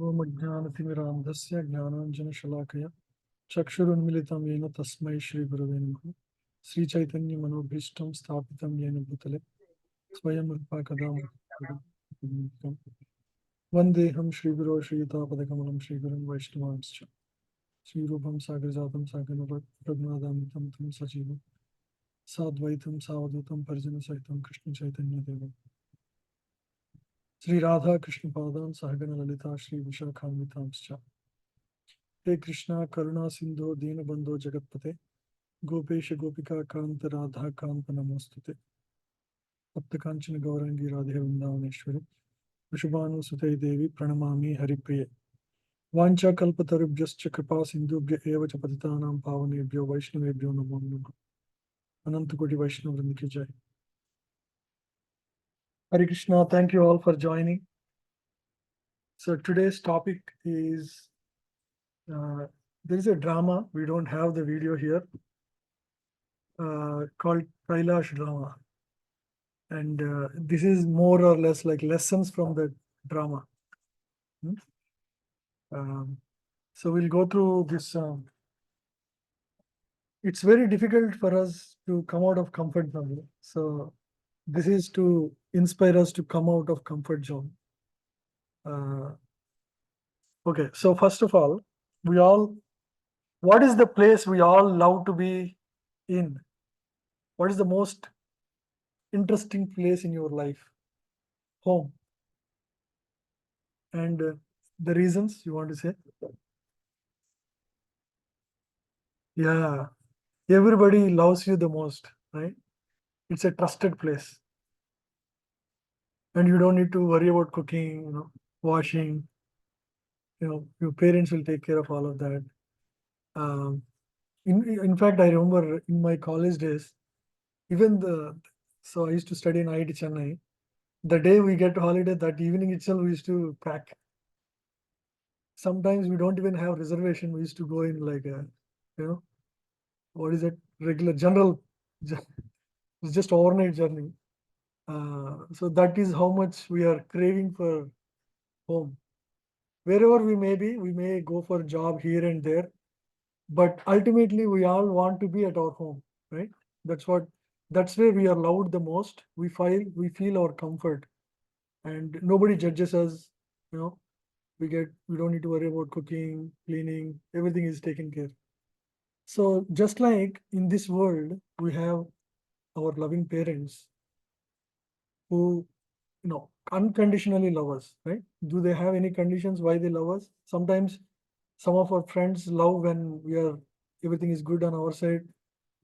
ओम अज्ञानतिमिरान्धस्य ज्ञानाञ्जनशलाकया चक्षुरुन्मिलितं येन तस्मै श्रीगुरवे नमः। श्रीचैतन्यमनोभीष्टं स्थापितं येन भूतले स्वयं रूपा कदा महम्। वन्देऽहं श्रीगुरो श्रीयुतापदकमलं श्रीगुरुं वैष्णवांश्च श्रीरूपं सागरजातं सागररघुनाथान्वितं तं सजीवं साद्वैतं सावधूतं परिजनसहितं कृष्णचैतन्यदेवम् श्रीराधा कृष्णपादान् सहगण ललिता श्रीविशाखान्वितांश्च हे कृष्णा करुणा सिंधु दीनबंधो जगत्पते गोपेश गोपिका कांत राधा कांत नमोस्तुते तप्त कांचन गौरंगी राधे वृंदावनेश्वरी वृषभानुसुते देवी प्रणमामि हरिप्रिये वाञ्छाकल्पतरुभ्यश्च कृपा सिन्धुभ्य एव च पतितानां पावनेभ्यो वैष्णवेभ्यो नमो नमः। अनंत कोटि वैष्णव वृंद की जय। Hare Krishna, thank you all for joining. So today's topic is there is a drama, we don't have the video here, called Kailash drama. And this is more or less like lessons from the drama. Hmm? So we'll go through this. It's very difficult for us to come out of comfort zone. So this is to inspire us to come out of comfort zone. Okay, so first of all, what is the place we all love to be in? What is the most interesting place in your life? Home. And the reasons you want to say? Yeah, everybody loves you the most, right? It's a trusted place. And you don't need to worry about cooking, washing. Your parents will take care of all of that. Um, in fact, I remember in my college days, even so I used to study in IIT Chennai. The day we get holiday, that evening itself, we used to pack. Sometimes we don't even have reservation. We used to go in like a, what is it? Regular general, it's just overnight journey. So that is how much we are craving for home. Wherever we may be, we may go for job here and there, but ultimately we all want to be at our home, right? That's what, that's where we are loved the most. We feel our comfort, and nobody judges us. You know, we don't need to worry about cooking, cleaning. Everything is taken care. So just like in this world, we have our loving parents who unconditionally love us, right? Do they have any conditions why they love us? Sometimes some of our friends love when everything is good on our side,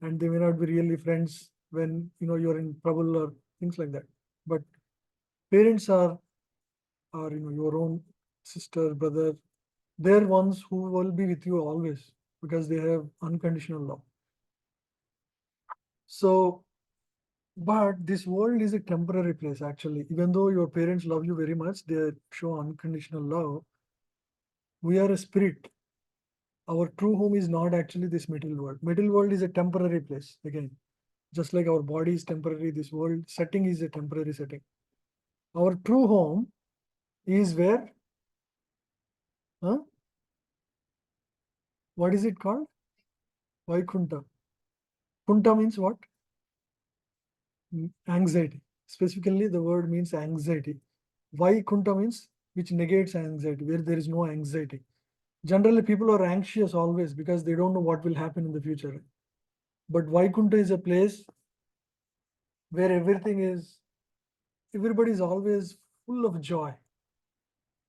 and they may not be really friends when you're in trouble or things like that. But parents are your own sister, brother. They're ones who will be with you always because they have unconditional love. So, but this world is a temporary place actually. Even though your parents love you very much, they show unconditional love. We are a spirit. Our true home is not actually this material world. Material world is a temporary place. Again, just like our body is temporary, this world setting is a temporary setting. Our true home is where, huh? What is it called? Vaikunta. Kunta means what? Anxiety. Specifically, the word means anxiety. Vaikunta means which negates anxiety, where there is no anxiety. Generally, people are anxious always because they don't know what will happen in the future. But Vaikunta is a place where everybody is always full of joy.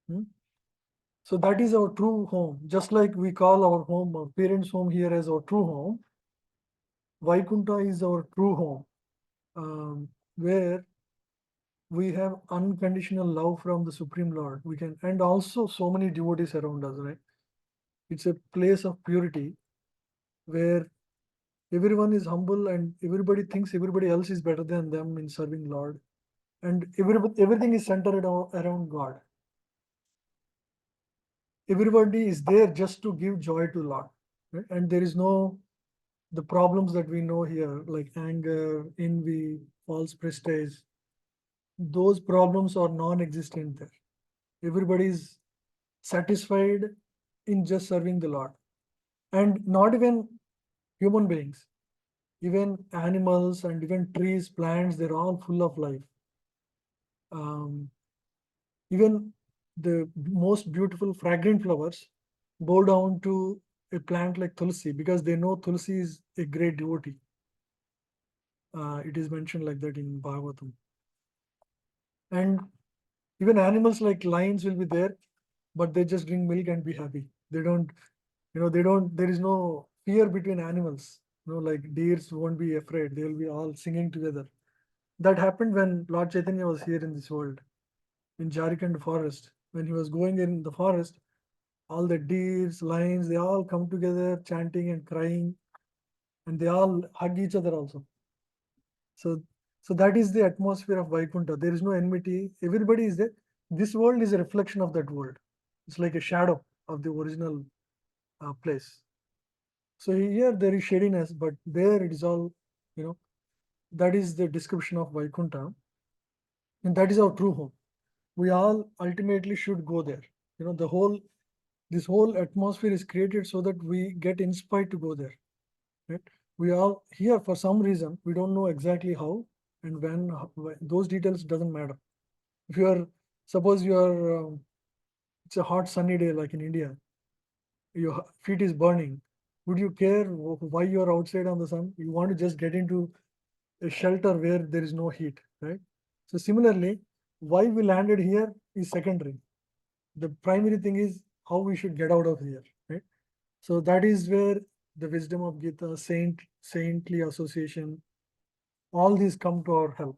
Hmm? So that is our true home. Just like we call our home, our parents' home here as our true home, Vaikunta is our true home, where we have unconditional love from the Supreme Lord. And also so many devotees around us, right? It's a place of purity where everyone is humble and everybody thinks everybody else is better than them in serving Lord. And everything is centered around God. Everybody is there just to give joy to Lord. Right? And there is no the problems that we know here, like anger, envy, false prestige, those problems are non-existent there. Everybody is satisfied in just serving the Lord. And not even human beings, even animals and even trees, plants, they're all full of life. Um, Even the most beautiful fragrant flowers bow down to a plant like Tulsi because they know Tulsi is a great devotee. It is mentioned like that in Bhagavatam. And even animals like lions will be there, but they just drink milk and be happy. They don't, there is no fear between animals. Like deers won't be afraid. They will be all singing together. That happened when Lord Chaitanya was here in this world, in Jharkhand forest. When he was going in the forest, all the deers, lions, they all come together chanting and crying, and they all hug each other also. So, so that is the atmosphere of Vaikuntha. There is no enmity. Everybody is there. This world is a reflection of that world. It's like a shadow of the original place. So here there is shadiness, but there it is all, you know, that is the description of Vaikuntha, and that is our true home. We all ultimately should go there. The whole this whole atmosphere is created so that we get inspired to go there. Right? We all here for some reason we don't know exactly how and when. Those details doesn't matter. If you are suppose you are it's a hot sunny day like in India, your feet is burning. Would you care why you are outside on the sun? You want to just get into a shelter where there is no heat, right? So similarly, why we landed here is secondary. The primary thing is how we should get out of here, right? So that is where the wisdom of Gita, saintly association, all these come to our help.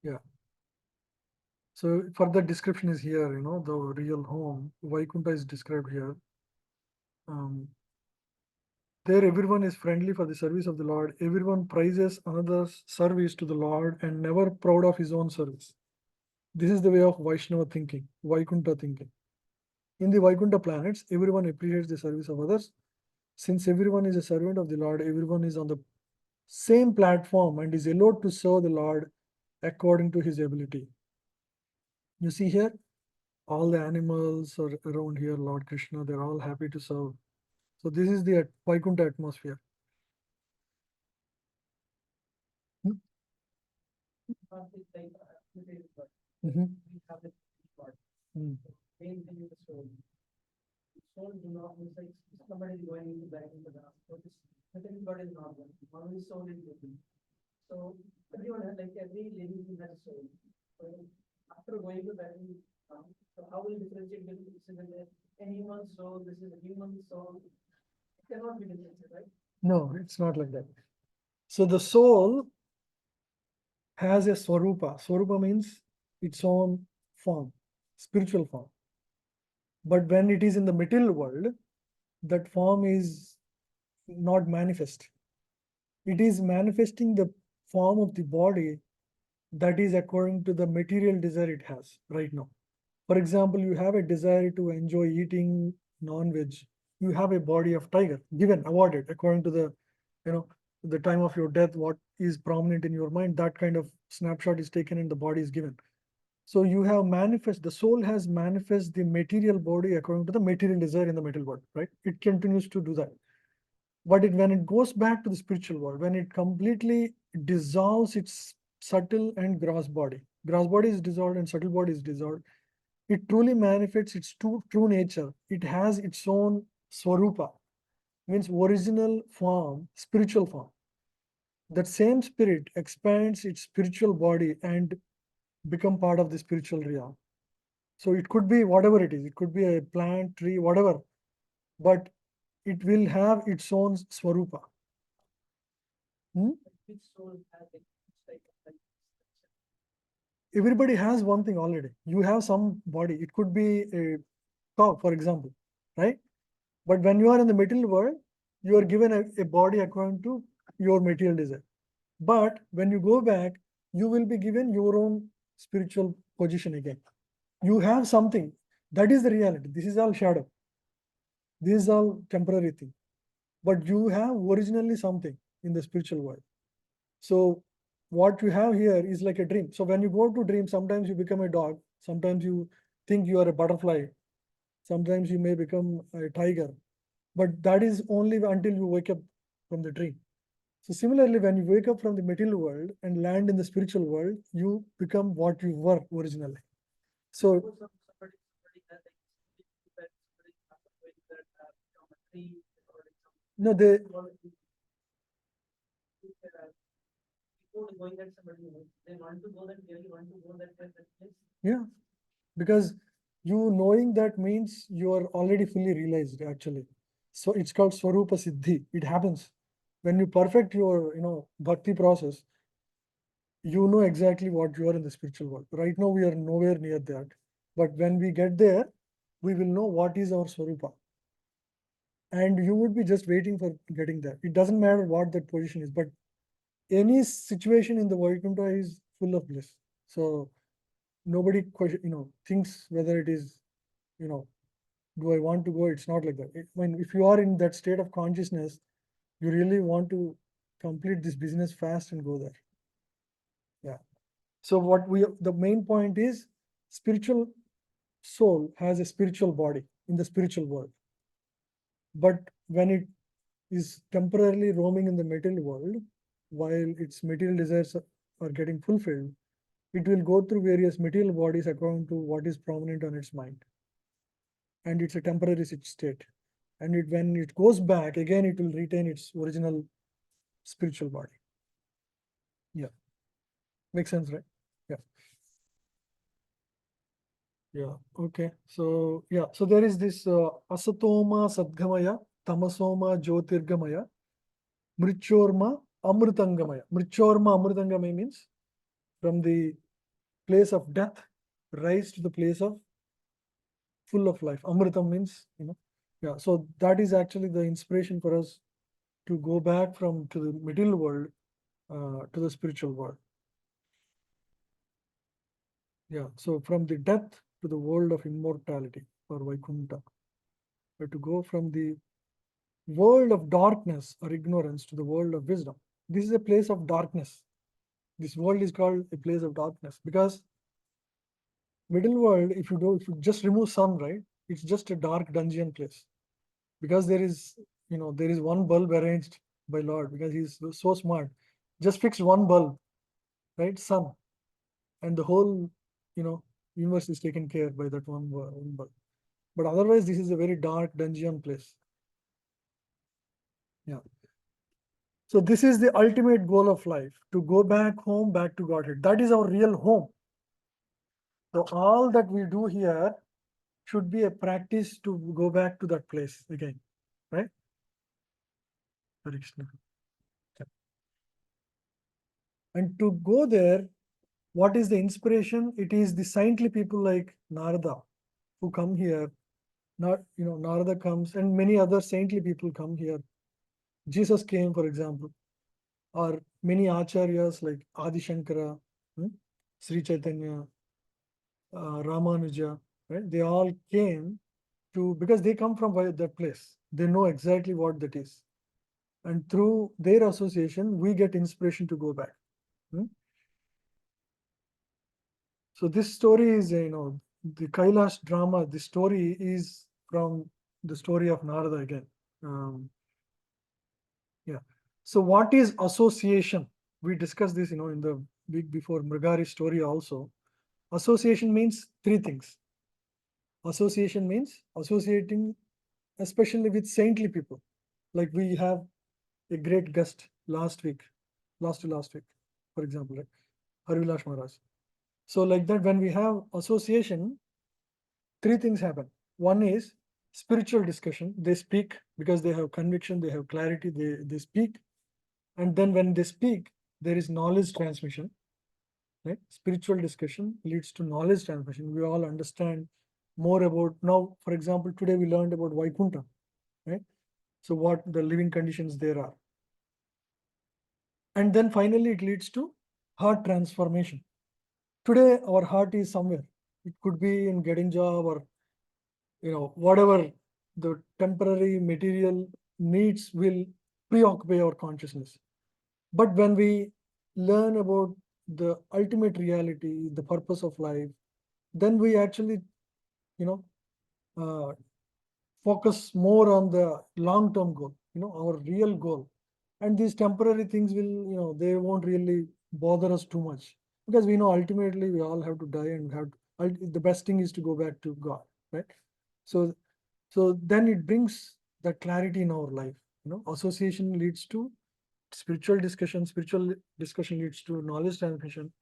Yeah. So further description is here, the real home. Vaikuntha is described here. Um, there everyone is friendly for the service of the Lord. Everyone praises another's service to the Lord and never proud of his own service. This is the way of Vaishnava thinking, Vaikuntha thinking. In the Vaikuntha planets, everyone appreciates the service of others. Since everyone is a servant of the Lord, everyone is on the same platform and is allowed to serve the Lord according to his ability. You see here, all the animals are around here, Lord Krishna, they're all happy to serve. So this is the Vaikuntha atmosphere. Hmm? Mhm. Mm. Soul do not means like somebody is going into back into the so this second God is not one. Only soul is living. So everyone has like every living thing has a soul. So after going to that, so how will you differentiate between this is a human soul, this is a human soul? It cannot be differentiated, right? No, it's not like that. So the soul has a swarupa. Swarupa means its own form, spiritual form. But when it is in the material world, that form is not manifest. It is manifesting the form of the body that is according to the material desire it has right now. For example, you have a desire to enjoy eating non-veg. You have a body of tiger, given, awarded, according to the time of your death, what is prominent in your mind, that kind of snapshot is taken and the body is given. So you have the soul has manifest the material body according to the material desire in the material world, right? It continues to do that. But when it goes back to the spiritual world, when it completely dissolves its subtle and gross body is dissolved and subtle body is dissolved, it truly manifests its true nature. It has its own swarupa, means original form, spiritual form. That same spirit expands its spiritual body and become part of the spiritual realm. So it could be whatever it is. It could be a plant, tree, whatever, but it will have its own swarupa. Hmm? Everybody has one thing already. You have some body. It could be a cow, for example, right? But when you are in the material world, you are given a body according to your material desire. But when you go back, you will be given your own spiritual position again. You have something. That is the reality. This is all shadow. This is all temporary thing. But you have originally something in the spiritual world. So what you have here is like a dream. So when you go to dream, sometimes you become a dog, Sometimes you think you are a butterfly. Sometimes you may become a tiger. But that is only until you wake up from the dream. So similarly, when you wake up from the material world and land in the spiritual world, you become what you were originally. So no, they yeah, because you knowing that means you are already fully realized actually. So it's called Swarupa Siddhi. It happens when you perfect your bhakti process. You know exactly what you are in the spiritual world. Right now, we are nowhere near that. But when we get there, we will know what is our Swarupa. And you would be just waiting for getting there. It doesn't matter what that position is, but any situation in the Vaikuntha is full of bliss. So nobody thinks whether it is, you know, do I want to go? It's not like that. If you are in that state of consciousness, you really want to complete this business fast and go there. Yeah. So the main point is spiritual soul has a spiritual body in the spiritual world. But when it is temporarily roaming in the material world, while its material desires are getting fulfilled, it will go through various material bodies according to what is prominent on its mind. And it's a temporary state. And when it goes back, again, it will retain its original spiritual body. Yeah. Makes sense, right? Yeah. Yeah. Okay. So yeah. So there is this asatoma sadgamaya, tamasoma jyotirgamaya, mrichorma amritangamaya. Mrichorma amritangamaya means from the place of death, rise to the place of full of life. Amritam means, yeah. So that is actually the inspiration for us to go back from to the material world to the spiritual world. Yeah. So from the death to the world of immortality or Vaikuntha, or to go from the world of darkness or ignorance to the world of wisdom. This is a place of darkness. This world is called a place of darkness because middle world, if you just remove sun, right, it's just a dark dungeon place. Because there is one bulb arranged by Lord because he's so smart. Just fix one bulb, right? Sun. And the whole, you know, universe is taken care by that one bulb. But otherwise, this is a very dark dungeon place. Yeah. So this is the ultimate goal of life, to go back home, back to Godhead. That is our real home. So all that we do here should be a practice to go back to that place again, right? Hare Krishna. And to go there, what is the inspiration? It is the saintly people like Narada who come here. Narada comes and many other saintly people come here. Jesus came, for example, or many acharyas like Adi Shankara, Sri Chaitanya, Ramanuja, right? They all came because they come from that place. They know exactly what that is. And through their association, we get inspiration to go back. So this story is, the Kailash drama. The story is from the story of Narada again. Yeah. So what is association? We discussed this, in the week before Mrigari's story also. Association means three things. Association means associating, especially with saintly people. Like we have a great guest last week, last to last week, for example, like Harivilash Maharaj. So like that, when we have association, three things happen. One is spiritual discussion. They speak because they have conviction, they have clarity, they speak. And then when they speak, there is knowledge transmission. Right? Spiritual discussion leads to knowledge transmission. We all understand more about now. For example, today we learned about Vaikuntha, right? So what the living conditions there are. And then finally it leads to heart transformation. Today our heart is somewhere. It could be in getting job or whatever the temporary material needs will preoccupy our consciousness. But when we learn about the ultimate reality, the purpose of life, then we actually, you know, focus more on the long-term goal, our real goal. And these temporary things will, they won't really bother us too much, because we know ultimately we all have to die, and the best thing is to go back to God, right? So, so then it brings that clarity in our life. Association leads to spiritual discussion leads to knowledge transmission,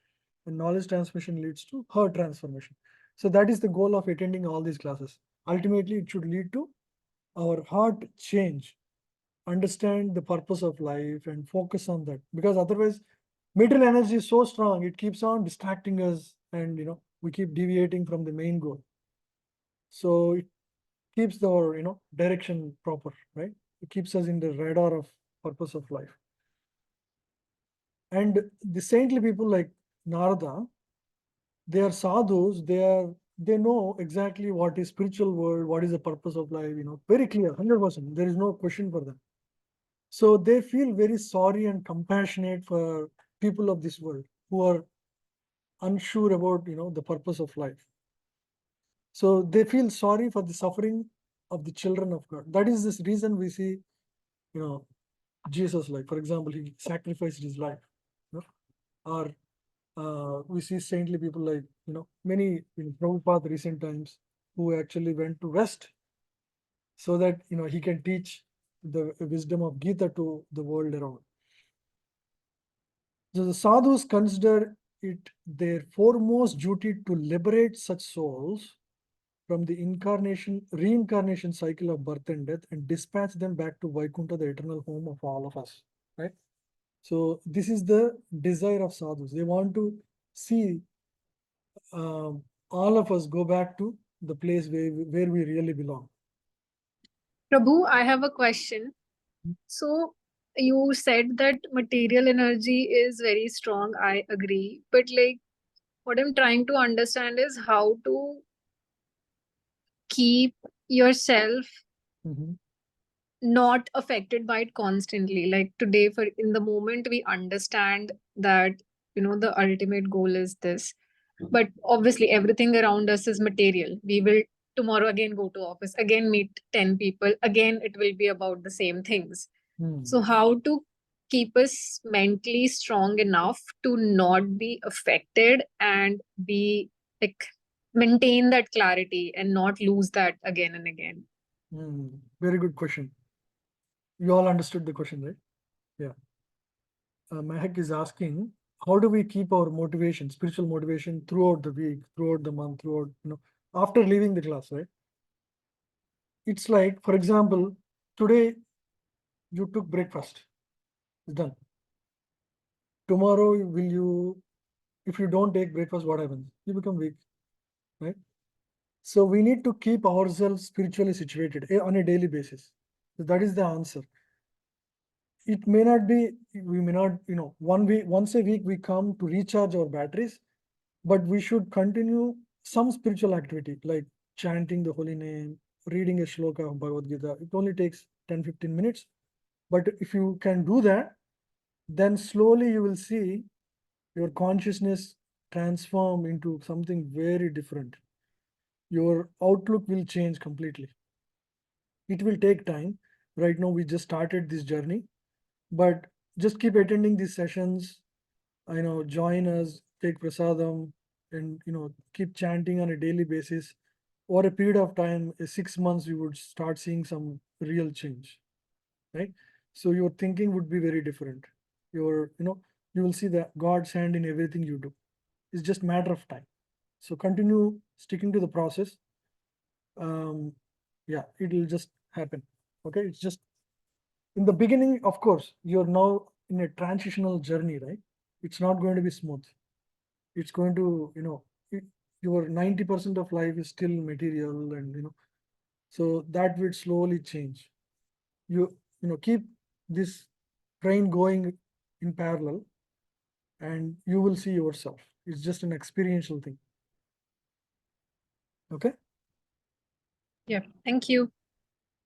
and knowledge transmission leads to heart transformation. So that is the goal of attending all these classes. Ultimately, it should lead to our heart change, understand the purpose of life and focus on that, because otherwise material energy is so strong, it keeps on distracting us, and we keep deviating from the main goal. So it keeps our direction proper, right? It keeps us in the radar of purpose of life. And the saintly people like Narada, they are sadhus, they know exactly what is spiritual world, what is the purpose of life, very clear, 100%. There is no question for them. So they feel very sorry and compassionate for people of this world who are unsure about the purpose of life. So they feel sorry for the suffering of the children of God. That is this reason we see, Jesus, like for example, he sacrificed his life. Or we see saintly people like many in Prabhupada recent times, who actually went to West so that he can teach the wisdom of Gita to the world around. So the sadhus consider it their foremost duty to liberate such souls from the reincarnation cycle of birth and death, and dispatch them back to Vaikuntha, the eternal home of all of us. Right? So this is the desire of sadhus. They want to see all of us go back to the place where we really belong. Prabhu, I have a question. So you said that material energy is very strong. I agree. But like what I'm trying to understand is how to keep yourself Mhm. not affected by it constantly. Like today, for in the moment, we understand that, the ultimate goal is this. But obviously, everything around us is material. We will tomorrow again go to office, again meet 10 people, again, it will be about the same things. So, how to keep us mentally strong enough to not be affected and be like maintain that clarity and not lose that again and again? Very good question. You all understood the question, right? Yeah. Mehak is asking, how do we keep our motivation, spiritual motivation, throughout the week, throughout the month, throughout, after leaving the class, right? It's like, for example, today you took breakfast, it's done. Tomorrow, if you don't take breakfast, what happens? You become weak, right? So we need to keep ourselves spiritually situated on a daily basis. So that is the answer. It may not be, we may not, once a week we come to recharge our batteries, but we should continue some spiritual activity like chanting the holy name, reading a shloka of Bhagavad Gita. It only takes 10-15 minutes. But if you can do that, then slowly you will see your consciousness transform into something very different. Your outlook will change completely. It will take time. Right now, we just started this journey, but just keep attending these sessions. Join us, take prasadam, and keep chanting on a daily basis. Over a period of time, 6 months, you would start seeing some real change, right? So your thinking would be very different. You will see the God's hand in everything you do. It's just matter of time. So continue sticking to the process. Yeah, it will just happen. Okay, it's just in the beginning, of course, you're now in a transitional journey, right? It's not going to be smooth. It's going to, your 90% of life is still material, and so that will slowly change. Keep this train going in parallel, and you will see yourself. It's just an experiential thing. Okay. Yeah. Thank you.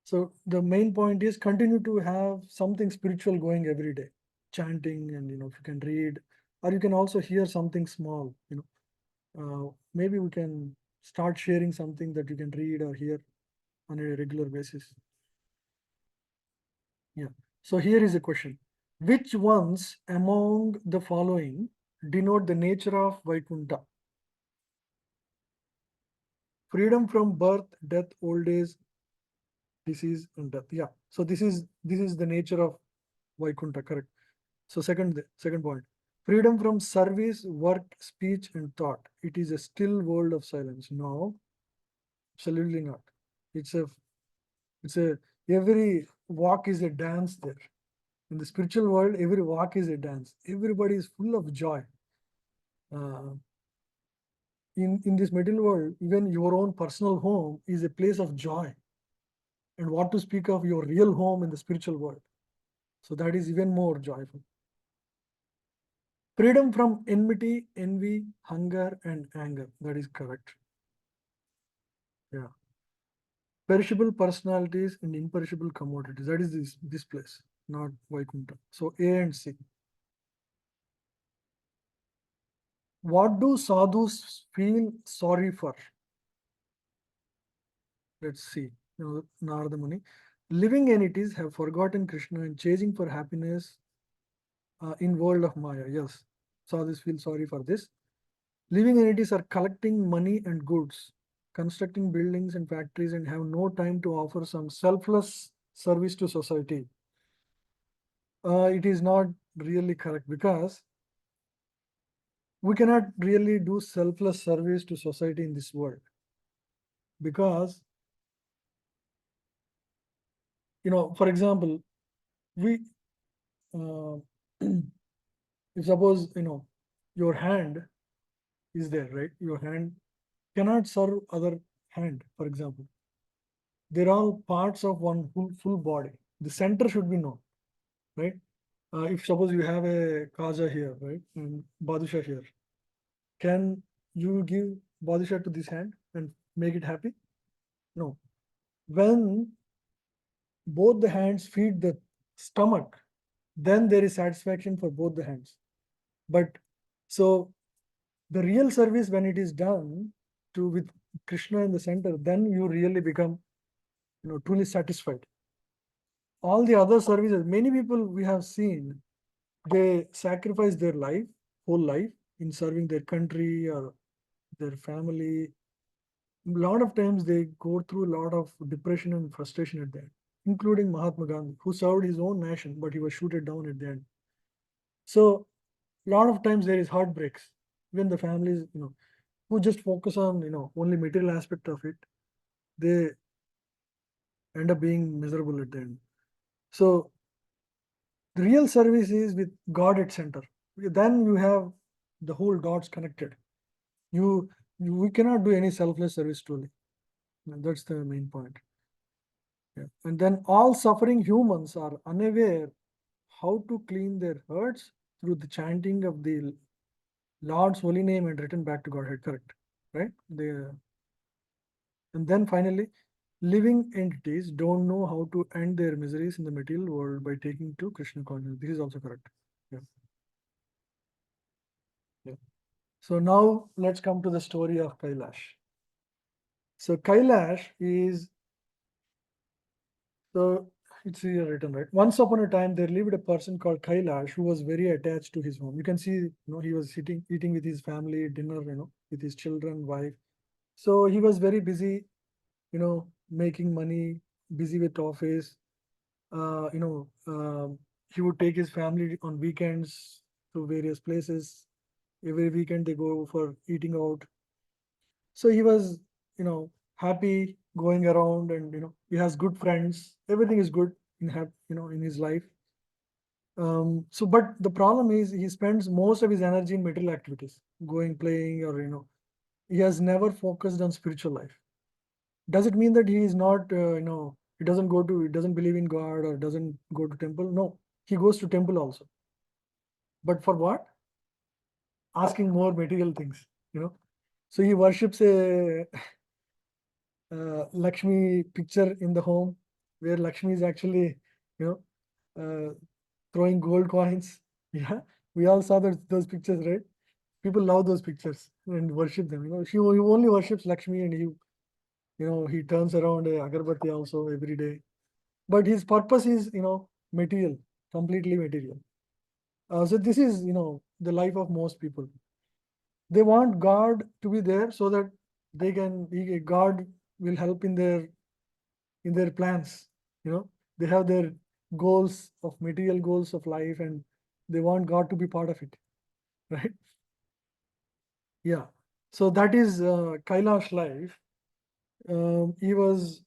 So the main point is continue to have something spiritual going every day, chanting, and if you can read, or you can also hear something small. Maybe we can start sharing something that you can read or hear on a regular basis. Yeah. So here is a question. Which ones among the following denote the nature of Vaikuntha? Freedom from birth, death, old age, disease, and death. Yeah. So this is the nature of Vaikuntha, correct. So second point. Freedom from service, work, speech, and thought. It is a still world of silence. No, absolutely not. It's a every walk is a dance there. In the spiritual world, every walk is a dance. Everybody is full of joy. Uh, in this material world, even your own personal home is a place of joy. And what to speak of your real home in the spiritual world. So that is even more joyful. Freedom from enmity, envy, hunger, and anger. That is correct. Yeah. Perishable personalities and imperishable commodities. That is this place, not Vaikuntha. So A and C. What do sadhus feel sorry for? Let's see. Narada Muni. Living entities have forgotten Krishna and chasing for happiness in world of Maya. Yes, sadhus feel sorry for this. Living entities are collecting money and goods, constructing buildings and factories, and have no time to offer some selfless service to society. It is not really correct because we cannot really do selfless service to society in this world. Because, for example, we, uh, if suppose, your hand is there, right? Your hand cannot serve other hand, for example. They're all parts of one full body. The center should be known, right? If suppose you have a kaja here, right, and badusha here, can you give badusha to this hand and make it happy? No. When both the hands feed the stomach, then there is satisfaction for both the hands. But so the real service, when it is done to with Krishna in the center, then you really become, truly satisfied. All the other services, many people we have seen, they sacrifice their whole life, in serving their country or their family. A lot of times they go through a lot of depression and frustration at the end, including Mahatma Gandhi, who served his own nation, but he was shooted down at the end. So a lot of times there is heartbreaks. Even the families, who just focus on, only material aspect of it, they end up being miserable at the end. So the real service is with God at center. Then you have the whole dots connected. We cannot do any selfless service truly. And that's the main point. Yeah. And then all suffering humans are unaware how to clean their hurts through the chanting of the Lord's holy name and return back to Godhead. Correct, right? And then finally, living entities don't know how to end their miseries in the material world by taking to Krishna consciousness. This is also correct. Yeah. Yeah. So now let's come to the story of Kailash. So Kailash is, so it's here written, right? Once upon a time, there lived a person called Kailash who was very attached to his home. You can see, he was eating with his family, dinner, with his children, wife. So he was very busy, making money, busy with office. He would take his family on weekends to various places. Every weekend they go for eating out. So he was, happy going around, and he has good friends. Everything is good in his life. So, but the problem is he spends most of his energy in material activities, going, playing, or he has never focused on spiritual life. Does it mean that he is not, he doesn't believe in God or doesn't go to temple? No, he goes to temple also. But for what? Asking more material things. So he worships a Lakshmi picture in the home, where Lakshmi is actually, you know, throwing gold coins. Yeah, we all saw those pictures, right? People love those pictures and worship them. He only worships Lakshmi, and he turns around a agarbatti also every day. But his purpose is, material, completely material. So this is, the life of most people. They want God to be there so that God will help in their plans. They have their goals of material goals of life, and they want God to be part of it, right? Yeah. So that is Kailash life. He was.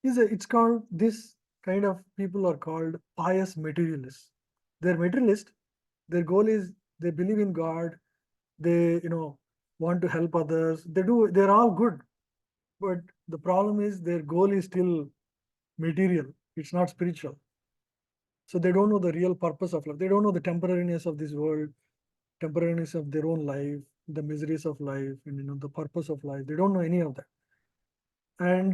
It's called, this kind of people are called pious materialists. They're materialist. Their goal is, they believe in God. They want to help others. They're all good, but the problem is their goal is still material. It's not spiritual. So they don't know the real purpose of life. They don't know the temporariness of this world, temporariness of their own life, the miseries of life, and the purpose of life. They don't know any of that. And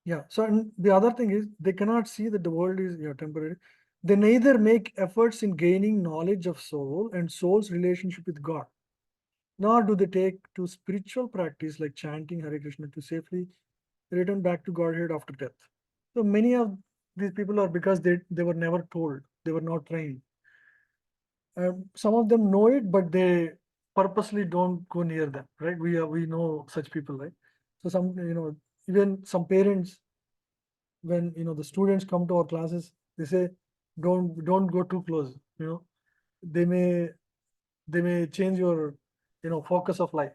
yeah, so and the other thing is, they cannot see that the world is, temporary. They neither make efforts in gaining knowledge of soul and soul's relationship with God, nor do they take to spiritual practice like chanting Hare Krishna to safely return back to Godhead after death. So many of these people are, because they were never told, they were not trained. Some of them know it, but they purposely don't go near them, right? We know such people, right? So even some parents, when the students come to our classes, they say, don't go too close. They may change your focus of life,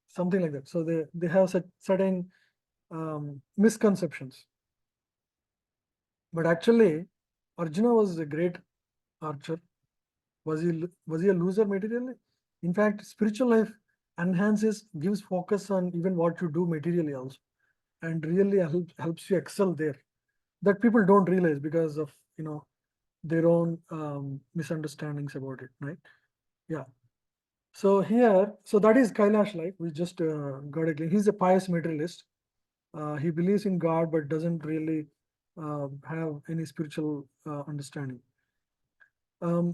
something like that. So they have such certain misconceptions. But actually, Arjuna was a great archer. Was he a loser materially? In fact, spiritual life gives focus on even what you do materially also, and really helps you excel there. That people don't realize because of their own misunderstandings about it, right? Yeah. So that is Kailash life. We just got a glimpse. He's a pious materialist. He believes in God but doesn't really have any spiritual understanding.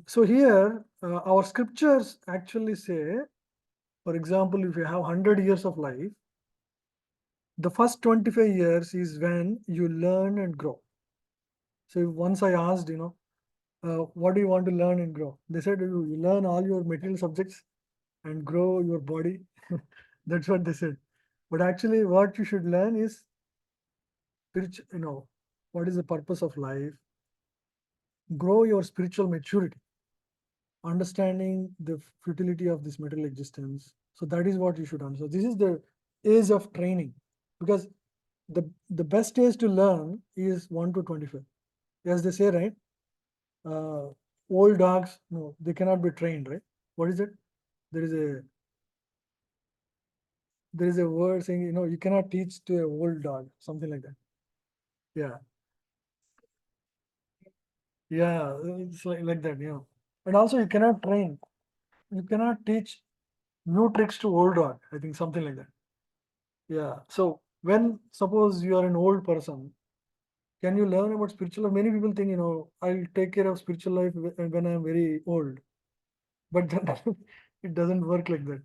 So here, our scriptures actually say, for example, if you have 100 years of life, the first 25 years is when you learn and grow. So once I asked, what do you want to learn and grow? They said, you learn all your material subjects and grow your body. That's what they said. But actually, what you should learn is spiritual, what is the purpose of life? Grow your spiritual maturity, understanding the futility of this material existence. So that is what you should understand. This is the age of training, because the best age to learn is 1 to 25. As they say, right? Uh, Old dogs, no, they cannot be trained, right? What is it? There is a word saying, you cannot teach to an old dog, something like that. Yeah, yeah, it's like that, And also, you cannot train. You cannot teach new tricks to old dog. I think something like that. Yeah. So when suppose you are an old person, can you learn about spiritual life? Many people think, I'll take care of spiritual life when I'm very old, but then it doesn't work like that.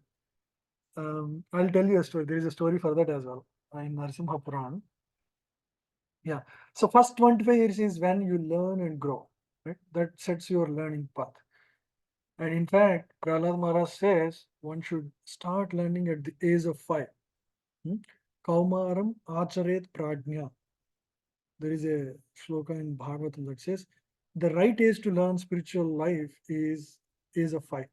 I'll tell you a story. There is a story for that as well in Narasimha Puran. Yeah. So first 25 years is when you learn and grow, right? That sets your learning path. And in fact, Prahlad Maharaj says one should start learning at the age of 5. Hmm? Kaumaram acharet prajna. There is a shloka in Bhagavatam that says the right age to learn spiritual life is age of 5.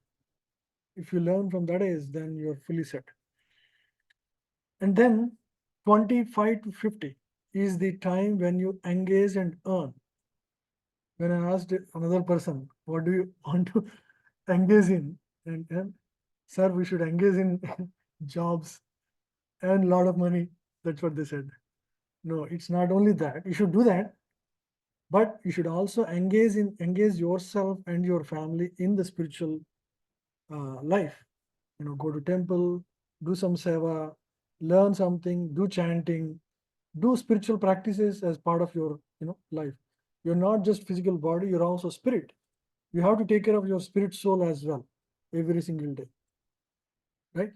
If you learn from that age, then you're fully set. And then 25 to 50 is the time when you engage and earn. When I asked another person, what do you want to engage in? And sir, we should engage in jobs and a lot of money. That's what they said. No, it's not only that. You should do that, but you should also engage yourself and your family in the spiritual life. Go to temple, do some seva, learn something, do chanting, do spiritual practices as part of your life. You're not just physical body, you're also spirit. You have to take care of your spirit soul as well every single day. right?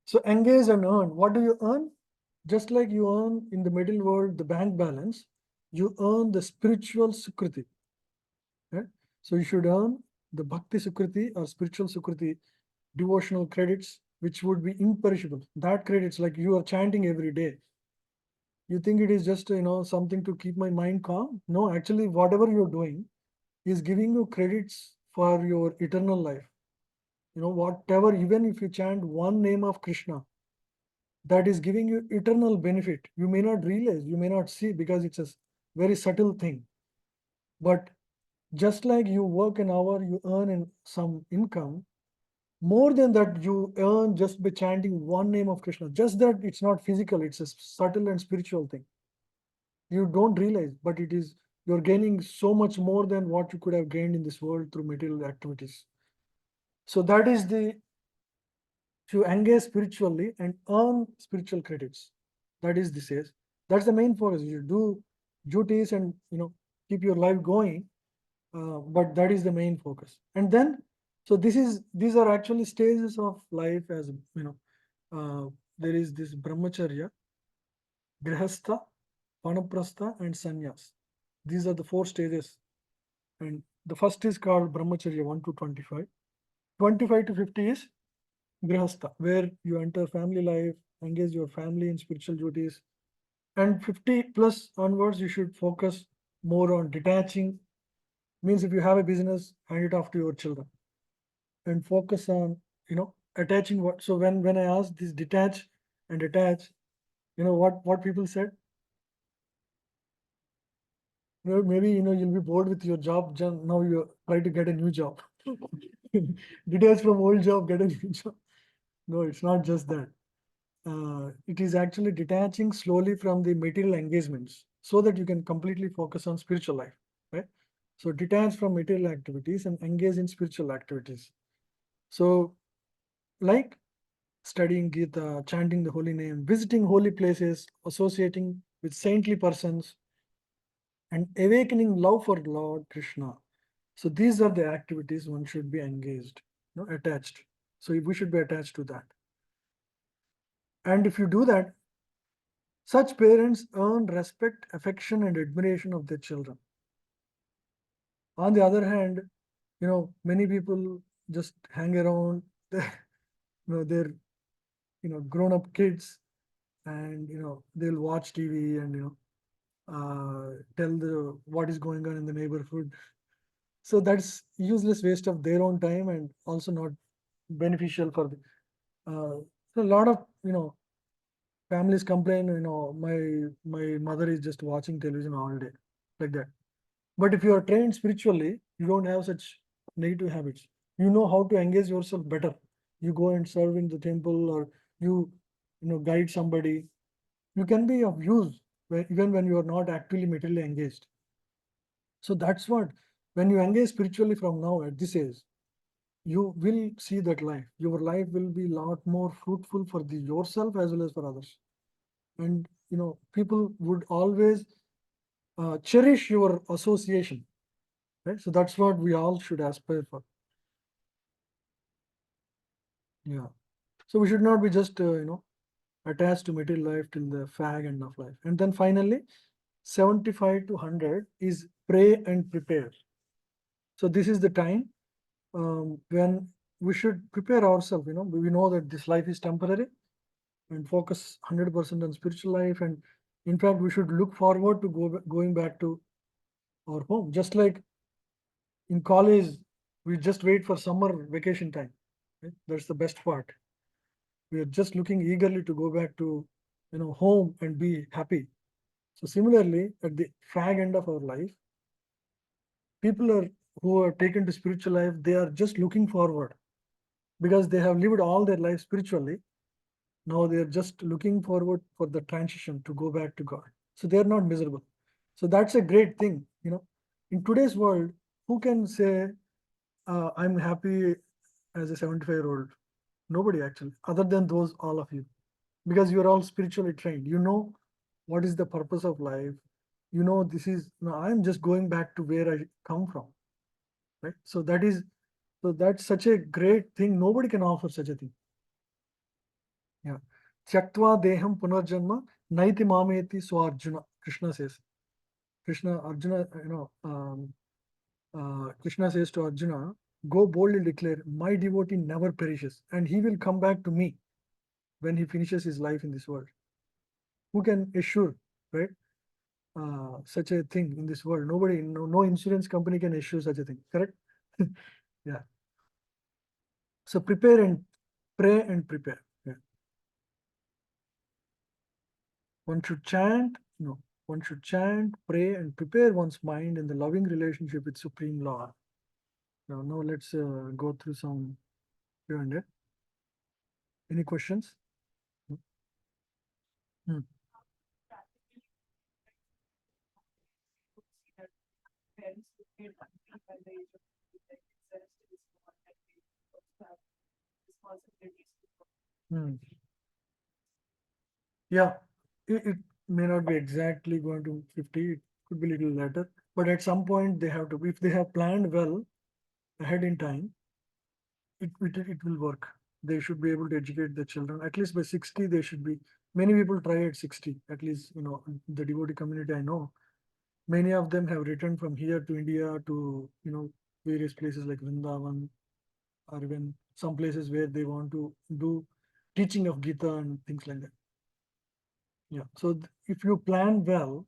So engage and earn. What do you earn? Just like you earn in the middle world the bank balance, you earn the spiritual sukriti. Right? So you should earn the bhakti sukriti or spiritual sukriti, devotional credits, which would be imperishable. That credits, like you are chanting every day. You think it is just something to keep my mind calm? No, actually, whatever you're doing is giving you credits for your eternal life. Whatever, even if you chant one name of Krishna, that is giving you eternal benefit. You may not realize, you may not see because it's a very subtle thing. But just like you work an hour, you earn some income. More than that, you earn just by chanting one name of Krishna. Just that it's not physical, it's a subtle and spiritual thing. You don't realize, but it is, you're gaining so much more than what you could have gained in this world through material activities. So that is the to engage spiritually and earn spiritual credits. That is the says. That's the main focus. You do duties and keep your life going, but that is the main focus. And then, so these are actually stages of life. As there is this brahmacharya, grihastha, vanaprastha, and sannyas. These are the four stages. And the first is called brahmacharya 1 to 25. 25 to 50 is grihastha, where you enter family life, engage your family in spiritual duties. And 50 plus onwards, you should focus more on detaching. Means if you have a business, hand it off to your children and focus on, attaching what. So when I asked this detach and attach, what people said, maybe you'll be bored with your job. Now you try to get a new job. Detach from old job, get a new job. No, it's not just that. It is actually detaching slowly from the material engagements so that you can completely focus on spiritual life, right? So detach from material activities and engage in spiritual activities. So, like studying Gita, chanting the holy name, visiting holy places, associating with saintly persons, and awakening love for Lord Krishna. So these are the activities one should be engaged, attached. So we should be attached to that. And if you do that, such parents earn respect, affection, and admiration of their children. On the other hand, many people just hang around, they're grown-up kids, and they'll watch TV and tell the what is going on in the neighborhood. So that's useless waste of their own time and also not beneficial for the. So a lot of families complain, my mother is just watching television all day, like that. But if you are trained spiritually, you don't have such negative habits. You know how to engage yourself better. You go and serve in the temple, or guide somebody. You can be of use even when you are not actually materially engaged. So that's what, when you engage spiritually from now at this age, you will see that life. Your life will be a lot more fruitful for yourself as well as for others. And people would always cherish your association, right? So that's what we all should aspire for. Yeah. So we should not be just attached to material life till the fag end of life. And then finally, 75 to 100 is pray and prepare. So this is the time when we should prepare ourselves. We know that this life is temporary, and focus 100% on spiritual life. And in fact, we should look forward to going back to our home. Just like in college, we just wait for summer vacation time. Right? That's the best part. We are just looking eagerly to go back to home and be happy. So similarly, at the fag end of our life, people who are taken to spiritual life, they are just looking forward because they have lived all their life spiritually. Now they are just looking forward for the transition to go back to God. So they are not miserable. So that's a great thing. In today's world, who can say I'm happy as a 75-year-old? Nobody actually, other than those all of you, because you are all spiritually trained. You know what is the purpose of life. This is, I'm just going back to where I come from, right? So that's such a great thing. Nobody can offer such a thing. Yeah. Tyaktva deham punarjanma naiti mameti Arjuna. Krishna says. Arjuna, Krishna says to Arjuna, go boldly declare, my devotee never perishes and he will come back to me when he finishes his life in this world. Who can assure, right? Such a thing in this world? Nobody, no insurance company can assure such a thing, correct? Yeah. So prepare and pray and prepare. Yeah. One should chant, one should chant, pray, and prepare one's mind in the loving relationship with Supreme Lord. Now let's go through some Q&A. Any questions? Hmm. Hmm. Yeah, it may not be exactly going to 50, it could be a little later, but at some point they have to, if they have planned well ahead in time, it will work. They should be able to educate the children. At least by 60, they should be. Many people try at 60. At least, the devotee community I know, many of them have returned from here to India to, various places like Vrindavan or even some places where they want to do teaching of Gita and things like that. Yeah. So if you plan well,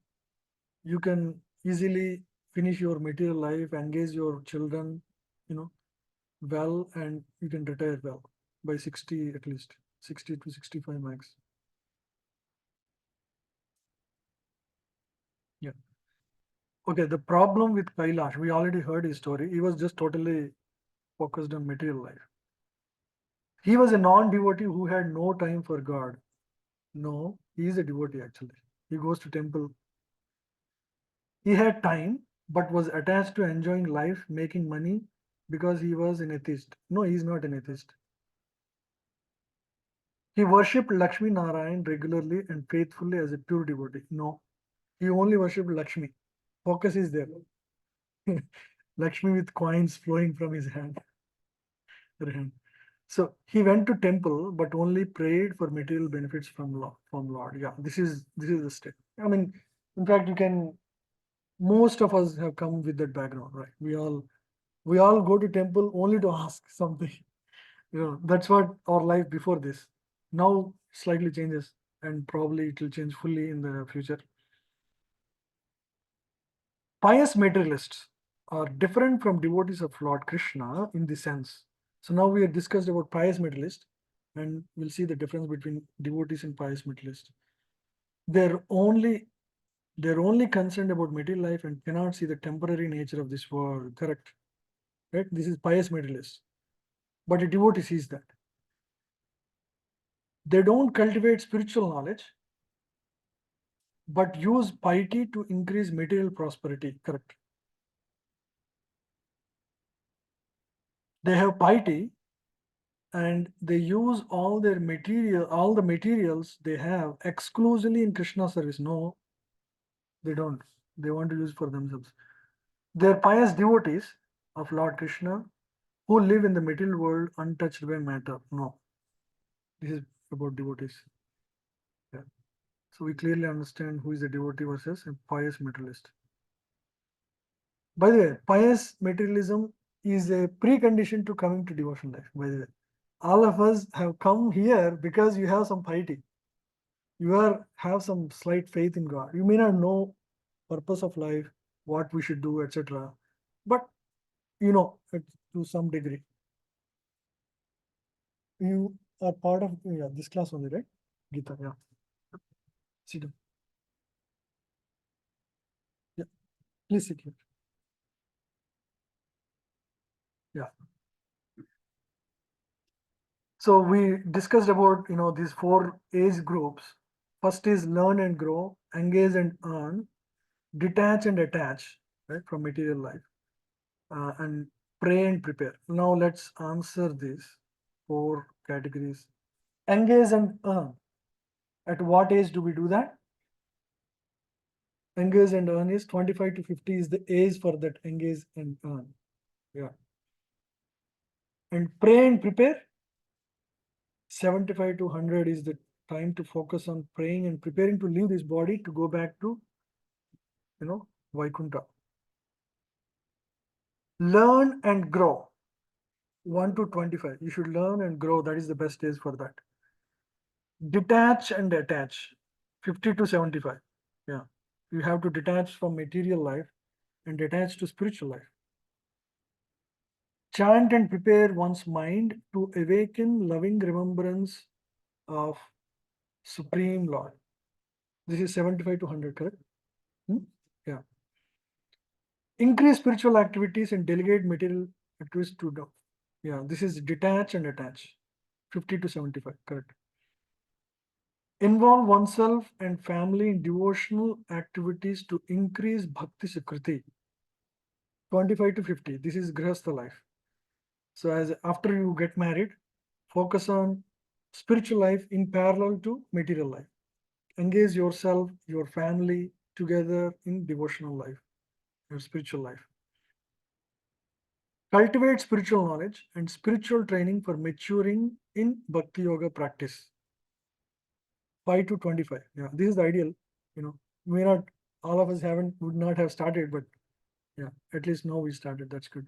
you can easily finish your material life, engage your children, you know, well, and you can retire well by 60 at least, 60 to 65 max. Yeah. Okay, the problem with Kailash, we already heard his story. He was just totally focused on material life. He was a non-devotee who had no time for God. No, he is a devotee actually. He goes to temple. He had time, but was attached to enjoying life, making money because he was an atheist. No, he is not an atheist. He worshipped Lakshmi Narayan regularly and faithfully as a pure devotee. No, he only worshipped Lakshmi. Focus is there. Lakshmi with coins flowing from his hand. So he went to temple, but only prayed for material benefits from Lord. Yeah, this is the step. I mean, in fact, you can. Most of us have come with that background, right? We all go to temple only to ask something. That's what our life before this. Now slightly changes, and probably it will change fully in the future. Pious materialists are different from devotees of Lord Krishna in this sense. So now we have discussed about pious materialists, and we'll see the difference between devotees and pious materialists. They're only they're only concerned about material life and cannot see the temporary nature of this world. Correct, right? This is pious materialist, but a devotee sees that. They don't cultivate spiritual knowledge, but use piety to increase material prosperity. Correct. They have piety and they use all the materials they have exclusively in Krishna service. No, they don't. They want to use for themselves. They're pious devotees of Lord Krishna who live in the material world untouched by matter. No, this is about devotees. Yeah. So we clearly understand who is a devotee versus a pious materialist. By the way, pious materialism is a precondition to coming to devotion life. By the way, all of us have come here because you have some piety. Have some slight faith in God. You may not know purpose of life, what we should do, etc. But you know it to some degree. You are part of this class only, right? Gita, yeah. Sit down. Yeah, please sit here. Yeah. So we discussed about these four age groups. First is learn and grow, engage and earn, detach and attach, right, from material life, and pray and prepare. Now let's answer these four categories. Engage and earn. At what age do we do that? Engage and earn is 25 to 50 is the age for that engage and earn. Yeah. And pray and prepare. 75 to 100 is the time to focus on praying and preparing to leave this body to go back to, Vaikuntha. Learn and grow. 1 to 25. You should learn and grow. That is the best age for that. Detach and attach. 50 to 75. Yeah. You have to detach from material life and attach to spiritual life. Chant and prepare one's mind to awaken loving remembrance of Supreme Lord. This is 75 to 100, correct? Yeah. Increase spiritual activities and delegate material activities to do. Yeah, this is detach and attach. 50 to 75, correct. Involve oneself and family in devotional activities to increase bhakti sukriti. 25 to 50. This is grihastha life. So as after you get married, focus on spiritual life in parallel to material life. Engage yourself, your family together in devotional life, your spiritual life. Cultivate spiritual knowledge and spiritual training for maturing in Bhakti Yoga practice. 5 to 25. Yeah, this is the ideal. May not, all of us would not have started, but yeah, at least now we started. That's good.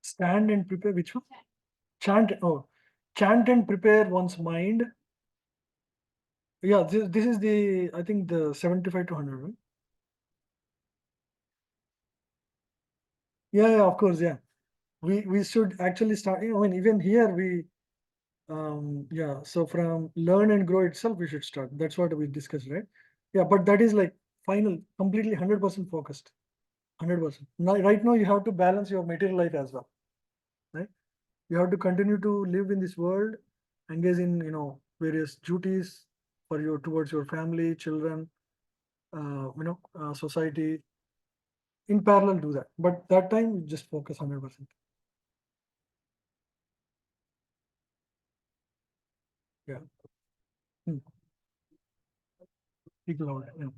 Stand and prepare. Which one? Chant. Oh, chant and prepare one's mind. Yeah, this is the, I think, the 75 to 100, right? Yeah, of course, yeah. We should actually start. I mean, even here yeah. So from learn and grow itself, we should start. That's what we discussed, right? Yeah, but that is like final, completely 100% focused. 100%. Now, right now, you have to balance your material life as well, right? You have to continue to live in this world, engage in various duties for your towards your family, children, society. In parallel, do that. But that time, you just focus 100%. Yeah. Hmm. Speak loud. Yeah.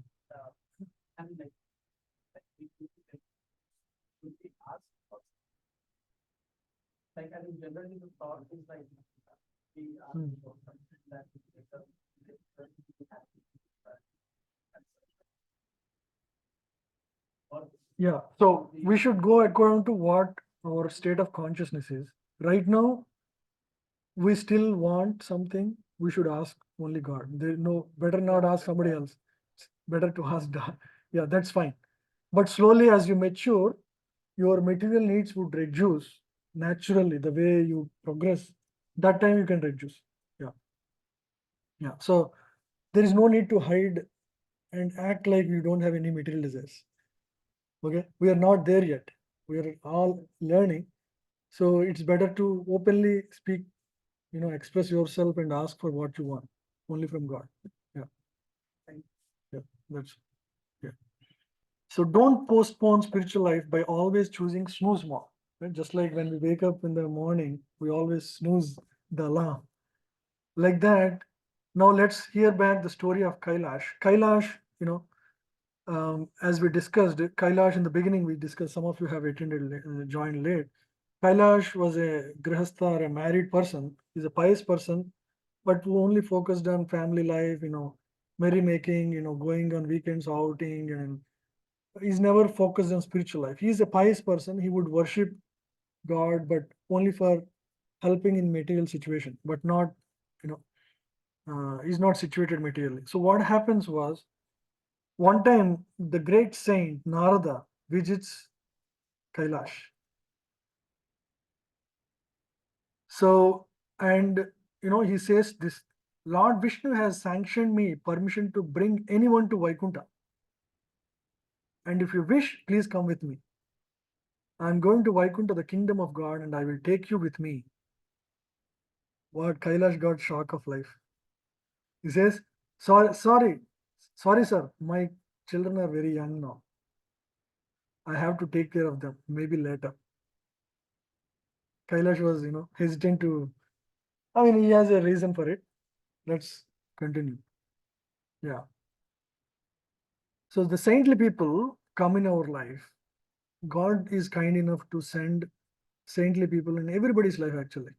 Hmm. Yeah. So we should go according to what our state of consciousness is. Right now, we still want something, we should ask only God. There no better not ask somebody else. It's better to ask God. Yeah, that's fine. But slowly as you mature, your material needs would reduce naturally the way you progress. That time you can reduce. Yeah. Yeah. So there is no need to hide and act like you don't have any material desires. Okay. We are not there yet. We are all learning. So it's better to openly speak, express yourself and ask for what you want only from God. Yeah. Yeah. That's, yeah. So don't postpone spiritual life by always choosing snooze more. Right? Just like when we wake up in the morning, we always snooze the alarm. Like that. Now let's hear back the story of Kailash. Kailash, as we discussed, Kailash in the beginning, we discussed, some of you have attended, joined late. Kailash was a grihastha, a married person. He's a pious person, but who only focused on family life, merrymaking, going on weekends outing, and he's never focused on spiritual life. He's a pious person. He would worship God, but only for helping in material situation, but not, he's not situated materially. So what happens was, one time the great saint Narada visits Kailash. So, and he says this, Lord Vishnu has sanctioned me permission to bring anyone to Vaikuntha. And if you wish, please come with me. I'm going to Vaikuntha, the kingdom of God, and I will take you with me. What? Kailash got shock of life. He says, sorry, sir. My children are very young now. I have to take care of them. Maybe later. Kailash was, hesitant to. I mean, he has a reason for it. Let's continue. Yeah. So the saintly people come in our life God is kind enough to send saintly people in everybody's life actually.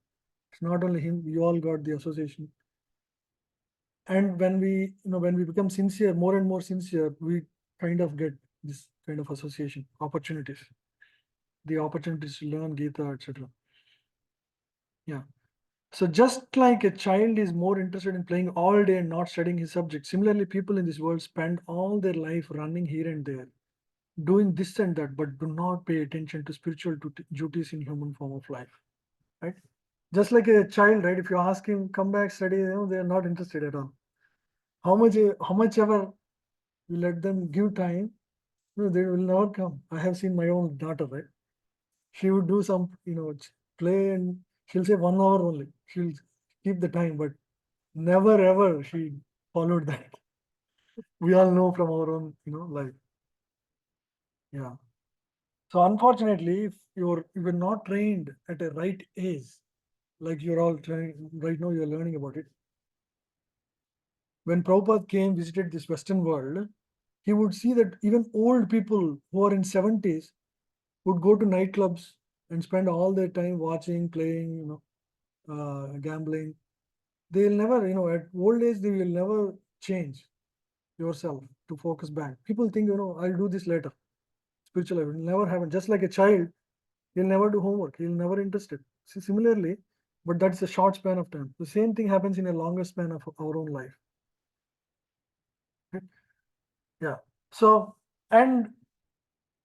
It's not only him, we all got the association. And when we become sincere, more and more sincere, we kind of get this kind of association, opportunities, the opportunities to learn Gita, etc. Yeah. So just like a child is more interested in playing all day and not studying his subject, similarly, people in this world spend all their life running here and there, doing this and that, but do not pay attention to spiritual duties in human form of life. Right? Just like a child, right? If you ask him, come back, study, they are not interested at all. How much ever you let them give time, they will never come. I have seen my own daughter, right? She would do some, play, and she'll say 1 hour only. She'll keep the time, but never ever she followed that. We all know from our own, life. Yeah. So unfortunately, if you're not trained at a right age, like you're all trying right now, you're learning about it. When Prabhupada came, visited this Western world, he would see that even old people who are in 70s would go to nightclubs and spend all their time watching, playing, gambling. They'll never, at old age, they will never change yourself to focus back. People think, I'll do this later. Spiritual life will never happen. Just like a child, he'll never do homework. He'll never interested. See, similarly, but that's a short span of time. The same thing happens in a longer span of our own life. Okay? Yeah. So, and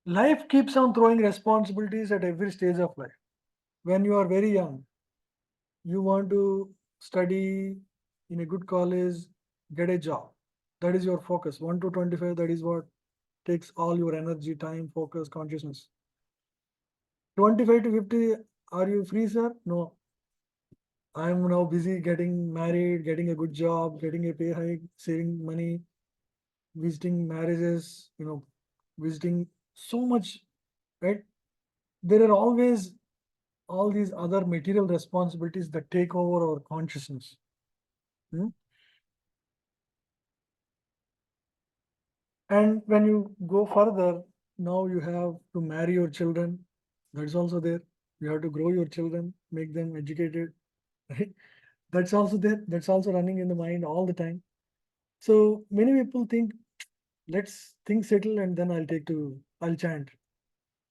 life keeps on throwing responsibilities at every stage of life. When you are very young, you want to study in a good college, get a job. That is your focus. 1 to 25, that is what takes all your energy, time, focus, consciousness. 25 to 50, are you free, sir? No. I'm now busy getting married, getting a good job, getting a pay hike, saving money, visiting marriages, visiting so much, right? There are always all these other material responsibilities that take over our consciousness. Hmm? And when you go further, now you have to marry your children. That's also there. You have to grow your children, make them educated. Right? That's also there. That's also running in the mind all the time. So many people think, let's things settle and then I'll chant,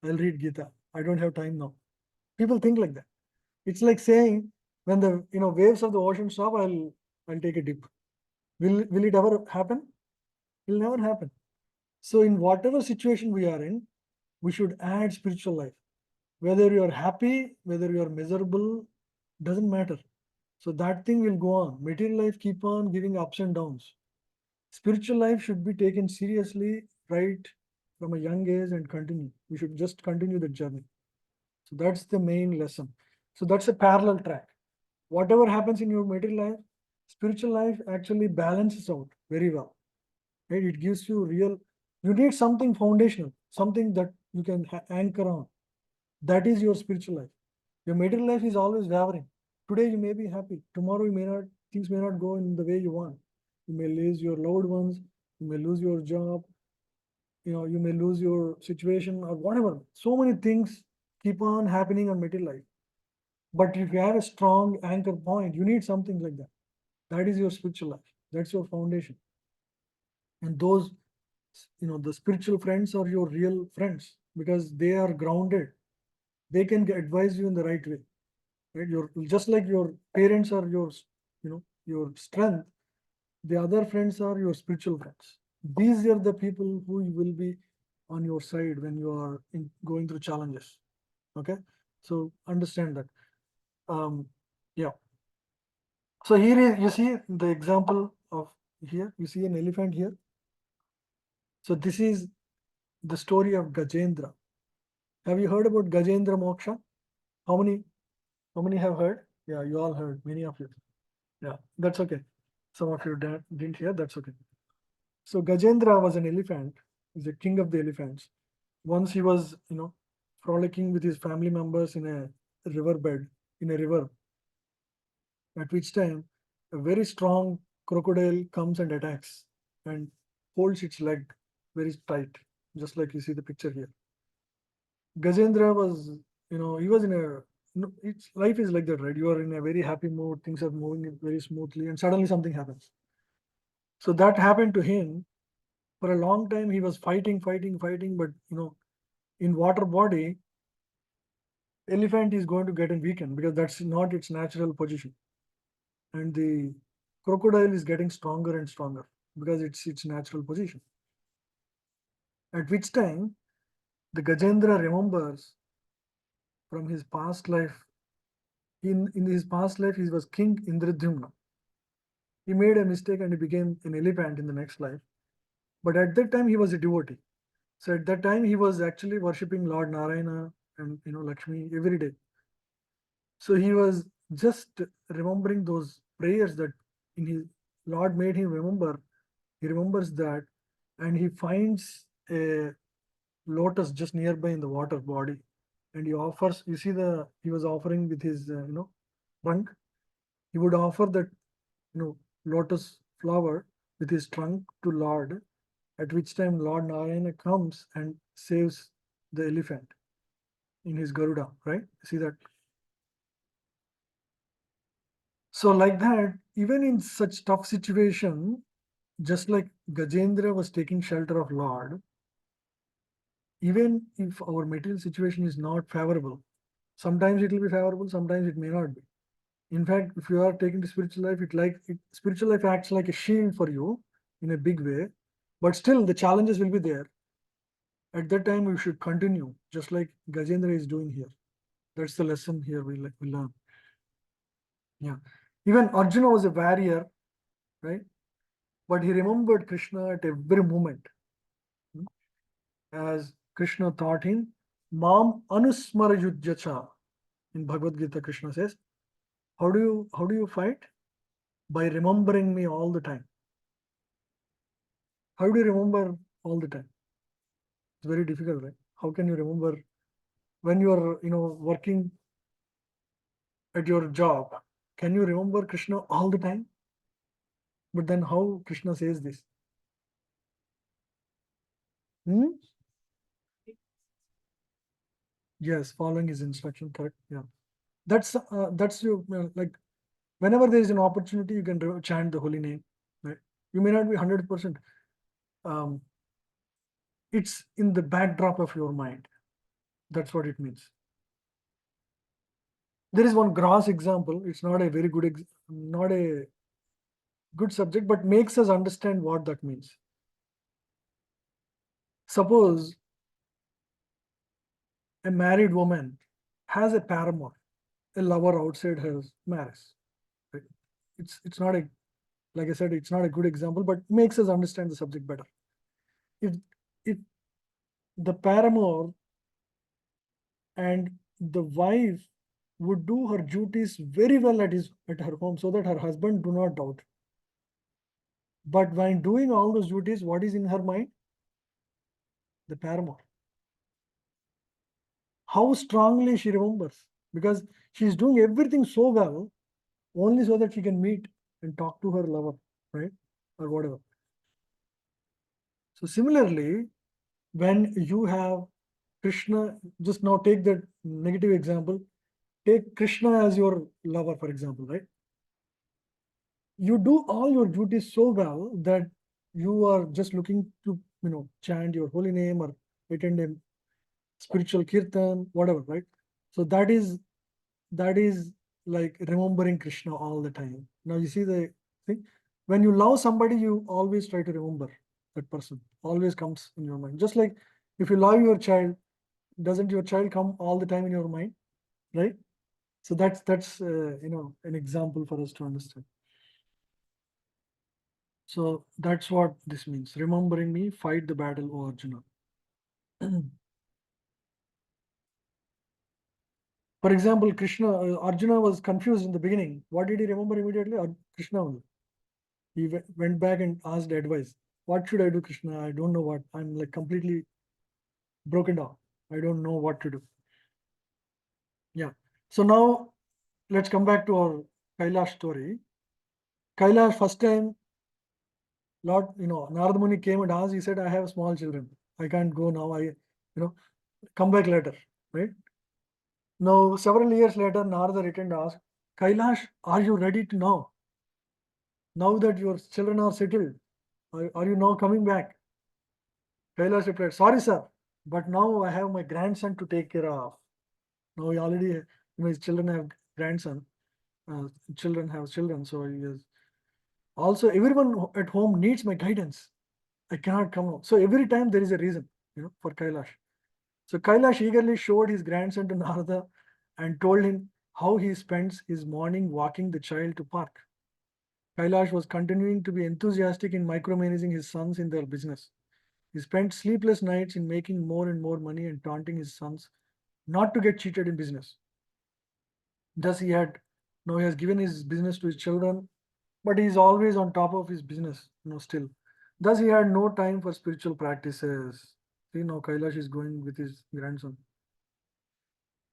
I'll read Gita. I don't have time now. People think like that. It's like saying when the waves of the ocean stop, I'll take a dip. Will it ever happen? It will never happen. So in whatever situation we are in, we should add spiritual life. Whether you're happy, whether you're miserable, doesn't matter. So that thing will go on. Material life keep on giving ups and downs. Spiritual life should be taken seriously right from a young age and continue. We should just continue the journey. So that's the main lesson. So that's a parallel track. Whatever happens in your material life, spiritual life actually balances out very well. Right? It gives you real, you need something foundational, something that you can anchor on. That is your spiritual life. Your material life is always wavering. Today you may be happy. Tomorrow you may not, things may not go in the way you want. You may lose your loved ones, you may lose your job, you may lose your situation or whatever. So many things keep on happening on material life. But if you have a strong anchor point, you need something like that. That is your spiritual life. That's your foundation. And those, the spiritual friends are your real friends because they are grounded. They can advise you in the right way. Right? Just like your parents are your strength. The other friends are your spiritual friends. These are the people who will be on your side when you are going through challenges. Okay, so understand that. Yeah. So here is, you see the example of, here you see an elephant here. So this is the story of Gajendra. Have you heard about Gajendra Moksha? How many? How many have heard? Yeah, you all heard. Many of you. Yeah, that's okay. Some of you didn't hear. That's okay. So Gajendra was an elephant. He's the king of the elephants. Once he was, frolicking with his family members in a riverbed, in a river, at which time a very strong crocodile comes and attacks and holds its leg very tight, just like you see the picture here. Gajendra was, he was in a, it's life is like that, right? You are in a very happy mood, things are moving very smoothly, and suddenly something happens. So that happened to him. For a long time, he was fighting, but in water body, elephant is going to get weakened because that's not its natural position, and the crocodile is getting stronger and stronger because it's its natural position. At which time, the Gajendra remembers from his past life. In his past life, he was King Indradyumna. He made a mistake and he became an elephant in the next life. But at that time, he was a devotee. So at that time, he was actually worshipping Lord Narayana and Lakshmi every day. So he was just remembering those prayers that in his Lord made him remember. He remembers that, and he finds a lotus just nearby in the water body, and he offers. You see he was offering with his trunk. He would offer that lotus flower with his trunk to Lord. At which time Lord Narayana comes and saves the elephant in his Garuda. Right? See that. So like that, even in such tough situation, just like Gajendra was taking shelter of Lord, even if our material situation is not favorable, sometimes it will be favorable, sometimes it may not be. In fact, if you are taking the spiritual life, spiritual life acts like a shield for you in a big way, but still the challenges will be there. At that time, we should continue, just like Gajendra is doing here. That's the lesson here we learn. Yeah. Even Arjuna was a warrior, right? But he remembered Krishna at every moment. As Krishna taught him, Mam Anusmara Yudhyacha. In Bhagavad Gita, Krishna says, how do you fight? By remembering me all the time. How do you remember all the time? It's very difficult, right? How can you remember when you are, working at your job? Can you remember Krishna all the time? But then how Krishna says this? Hmm? Yes, following his instruction, correct? Yeah, that's you like whenever there is an opportunity, you can chant the holy name. Right? You may not be 100%. Um, it's in the backdrop of your mind. That's what it means. There is one gross example. It's not a very good, not a good subject, but makes us understand what that means. Suppose a married woman has a paramour, a lover outside her marriage. Right? It's not a, like I said, it's not a good example, but makes us understand the subject better. If if the paramour and the wife would do her duties very well at her home so that her husband do not doubt. But when doing all those duties, what is in her mind? The paramour. How strongly she remembers, because she is doing everything so well only so that she can meet and talk to her lover, right? Or whatever. So similarly, when you have Krishna, just now take that negative example, take Krishna as your lover, for example, right? You do all your duties so well that you are just looking to, chant your holy name or attend a spiritual kirtan, whatever, right? So that is like remembering Krishna all the time. Now you see the thing. When you love somebody, you always try to remember that person. Always comes in your mind. Just like if you love your child, doesn't your child come all the time in your mind, right? So that's an example for us to understand. So that's what this means. Remembering me, fight the battle, O Arjuna. For example, Arjuna was confused in the beginning. What did he remember immediately? Krishna only. He went back and asked advice. What should I do, Krishna? I don't know what. I'm like completely broken down. I don't know what to do. Yeah. So now let's come back to our Kailash story. Kailash, first time, Lord, Narada Muni came and asked, he said, I have small children. I can't go now. You know, come back later, right? Now, several years later, Narada returned and asked, Kailash, are you ready to now? Now that your children are settled, are you now coming back? Kailash replied, sorry, sir, but now I have my grandson to take care of. Now he already, his children have grandson, children have children, so he is. Also, everyone at home needs my guidance. I cannot come out. So every time there is a reason, for Kailash. So Kailash eagerly showed his grandson to Narada and told him how he spends his morning walking the child to park. Kailash was continuing to be enthusiastic in micromanaging his sons in their business. He spent sleepless nights in making more and more money and taunting his sons not to get cheated in business. Thus, now he has given his business to his children, but he is always on top of his business, still. Thus, he had no time for spiritual practices. See, now Kailash is going with his grandson.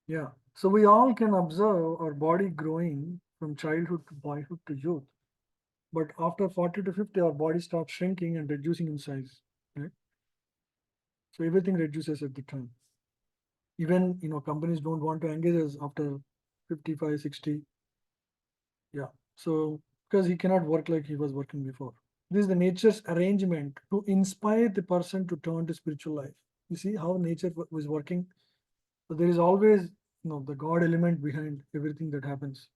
Yeah. So we all can observe our body growing from childhood to boyhood to youth. But after 40 to 50, our body starts shrinking and reducing in size. Right? So everything reduces at the time. Even companies don't want to engage us after 55, 60. Yeah. So because he cannot work like he was working before. This is the nature's arrangement to inspire the person to turn to spiritual life. You see how nature was working. So there is always the God element behind everything that happens.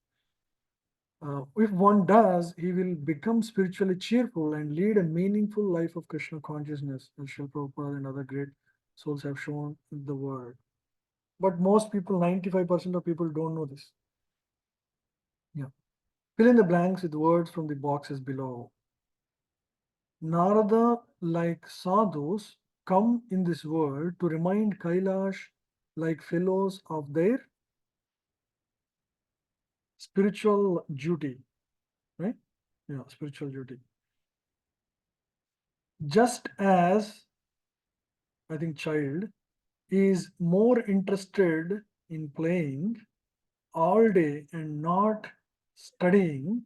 If one does, he will become spiritually cheerful and lead a meaningful life of Krishna consciousness, as Srila Prabhupada and other great souls have shown in the world. But most people, 95% of people don't know this. Yeah. Fill in the blanks with words from the boxes below. Narada, like sadhus, come in this world to remind Kailash, like fellows, of their spiritual duty. Right? Yeah, spiritual duty. Just as, I think, child is more interested in playing all day and not studying.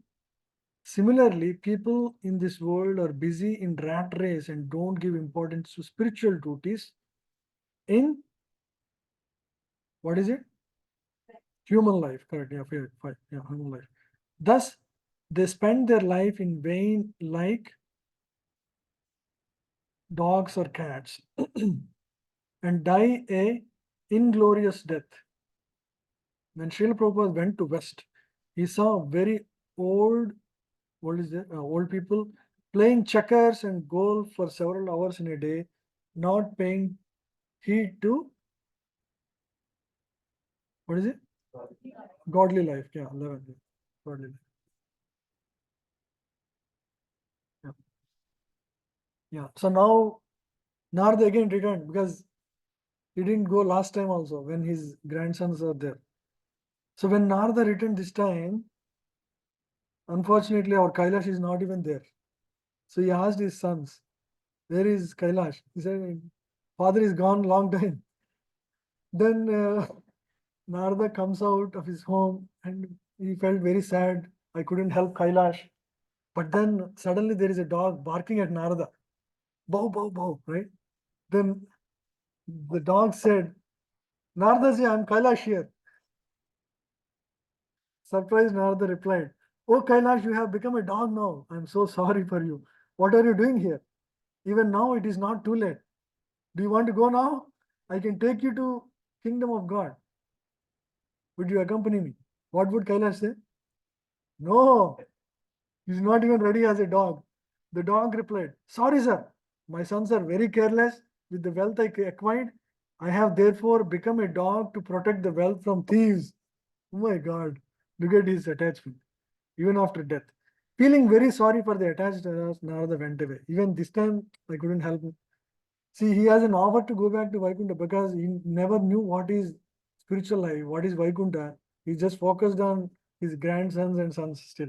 Similarly, people in this world are busy in rat race and don't give importance to spiritual duties in what is it? Human life. Correct. Yeah, fair, fine. Yeah, human life. Thus, they spend their life in vain like dogs or cats and die a inglorious death. When Srila Prabhupada went to West, he saw very old, what is that? Old people playing checkers and golf for several hours in a day, not paying heed to what is it? Godly life. Yeah, 11. Yeah. Godly life. Yeah. Yeah. So now Narada again returned because he didn't go last time also when his grandsons are there. So when Narada returned this time, unfortunately our Kailash is not even there. So he asked his sons, where is Kailash? He said, father is gone long time. Then Narada comes out of his home and he felt very sad. I couldn't help Kailash. But then suddenly there is a dog barking at Narada. Bow, bow, bow, right? Then the dog said, Naradaji, I'm Kailash here. Surprised Narada replied, Oh Kailash, you have become a dog now. I'm so sorry for you. What are you doing here? Even now it is not too late. Do you want to go now? I can take you to kingdom of God. Would you accompany me? What would Kailash say? No, he's not even ready as a dog. The dog replied, Sorry, sir. My sons are very careless with the wealth I acquired. I have therefore become a dog to protect the wealth from thieves. Oh my God. Look at his attachment, even after death. Feeling very sorry for the attached Narada went away. Even this time, I couldn't help him. See, he has an offer to go back to Vaikuntha because he never knew what is spiritual life, what is Vaikuntha. He just focused on his grandsons and sons still.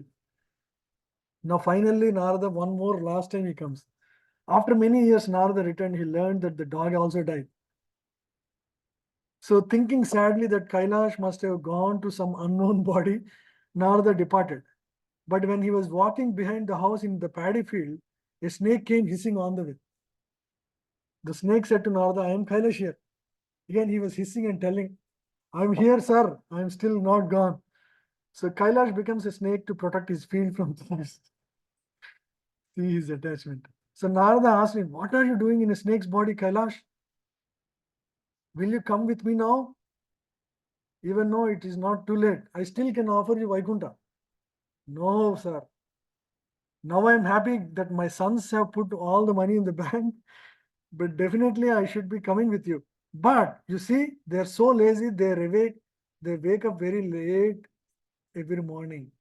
Now, finally, Narada, one more last time he comes. After many years, Narada returned. He learned that the dog also died. So, thinking sadly that Kailash must have gone to some unknown body, Narada departed. But when he was walking behind the house in the paddy field, a snake came hissing on the way. The snake said to Narada, I am Kailash here. Again, he was hissing and telling, I'm here, sir. I'm still not gone. So Kailash becomes a snake to protect his field from thieves. See his attachment. So Narada asked him, what are you doing in a snake's body, Kailash? Will you come with me now? Even though it is not too late, I still can offer you Vaikuntha. No, sir. Now I am happy that my sons have put all the money in the bank, but definitely I should be coming with you. But you see, they're so lazy, they wake up very late every morning.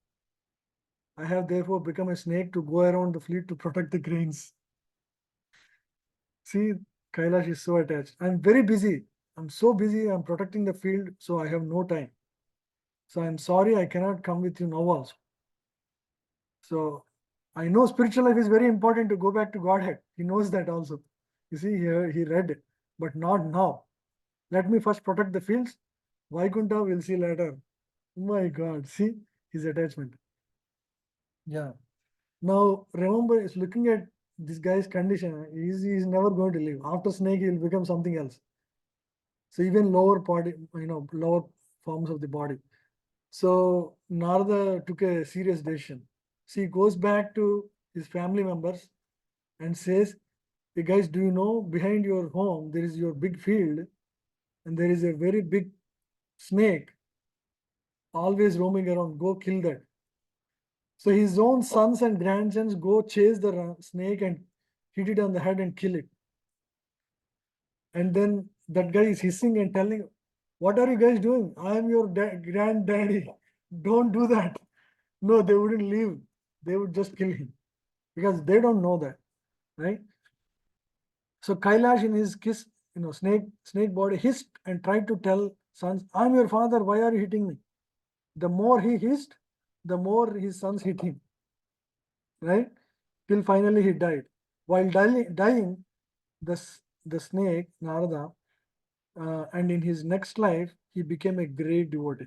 I have therefore become a snake to go around the fleet to protect the grains. See, Kailash is so attached. I'm very busy. I'm so busy. I'm protecting the field, so I have no time. So I'm sorry I cannot come with you now also. So I know spiritual life is very important to go back to Godhead. He knows that also. You see, here he read it, but not now. Let me first protect the fields. Vaikuntha we'll see later. My God, see his attachment. Yeah. Now remember, is looking at this guy's condition. He's never going to live. After snake, he will become something else. So even lower body, lower forms of the body. So Narada took a serious decision. So he goes back to his family members and says, hey guys, do you know behind your home there is your big field and there is a very big snake always roaming around. Go kill that. So his own sons and grandsons go chase the snake and hit it on the head and kill it. And then that guy is hissing and telling, what are you guys doing? I am your granddaddy. Don't do that. No, they wouldn't leave. They would just kill him because they don't know that, right? So Kailash in his snake body hissed and tried to tell sons, I'm your father. Why are you hitting me? The more he hissed, the more his sons hit him, right? Till finally he died. While dying, the snake, Narada, and in his next life, he became a great devotee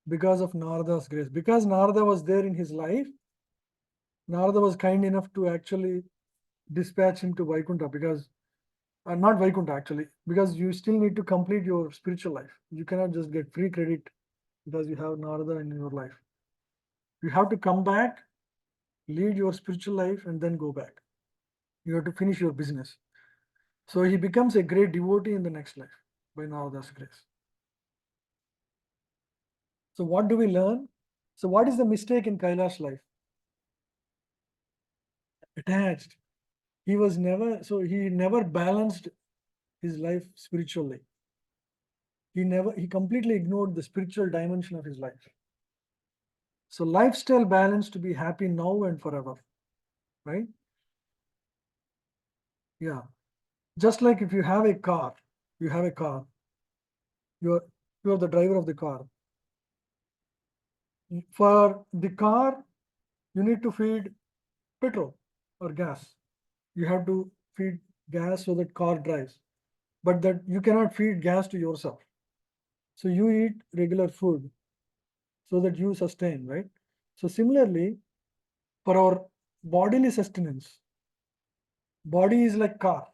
because of Narada's grace. Because Narada was there in his life, Narada was kind enough to actually dispatch him to Vaikuntha because, not Vaikuntha actually, because you still need to complete your spiritual life. You cannot just get free credit because you have Narada in your life. You have to come back, lead your spiritual life, and then go back. You have to finish your business. So he becomes a great devotee in the next life by Narada's grace. So what do we learn? So what is the mistake in Kailash life? Attached. He never balanced his life spiritually. He completely ignored the spiritual dimension of his life. So lifestyle balance to be happy now and forever, right? Yeah. Just like if you have a car, you have a car, you're you're the driver of the car. For the car, you need to feed petrol or gas. You have to feed gas so that car drives. But that you cannot feed gas to yourself. So you eat regular food so that you sustain, right? So similarly, for our bodily sustenance, body is like car.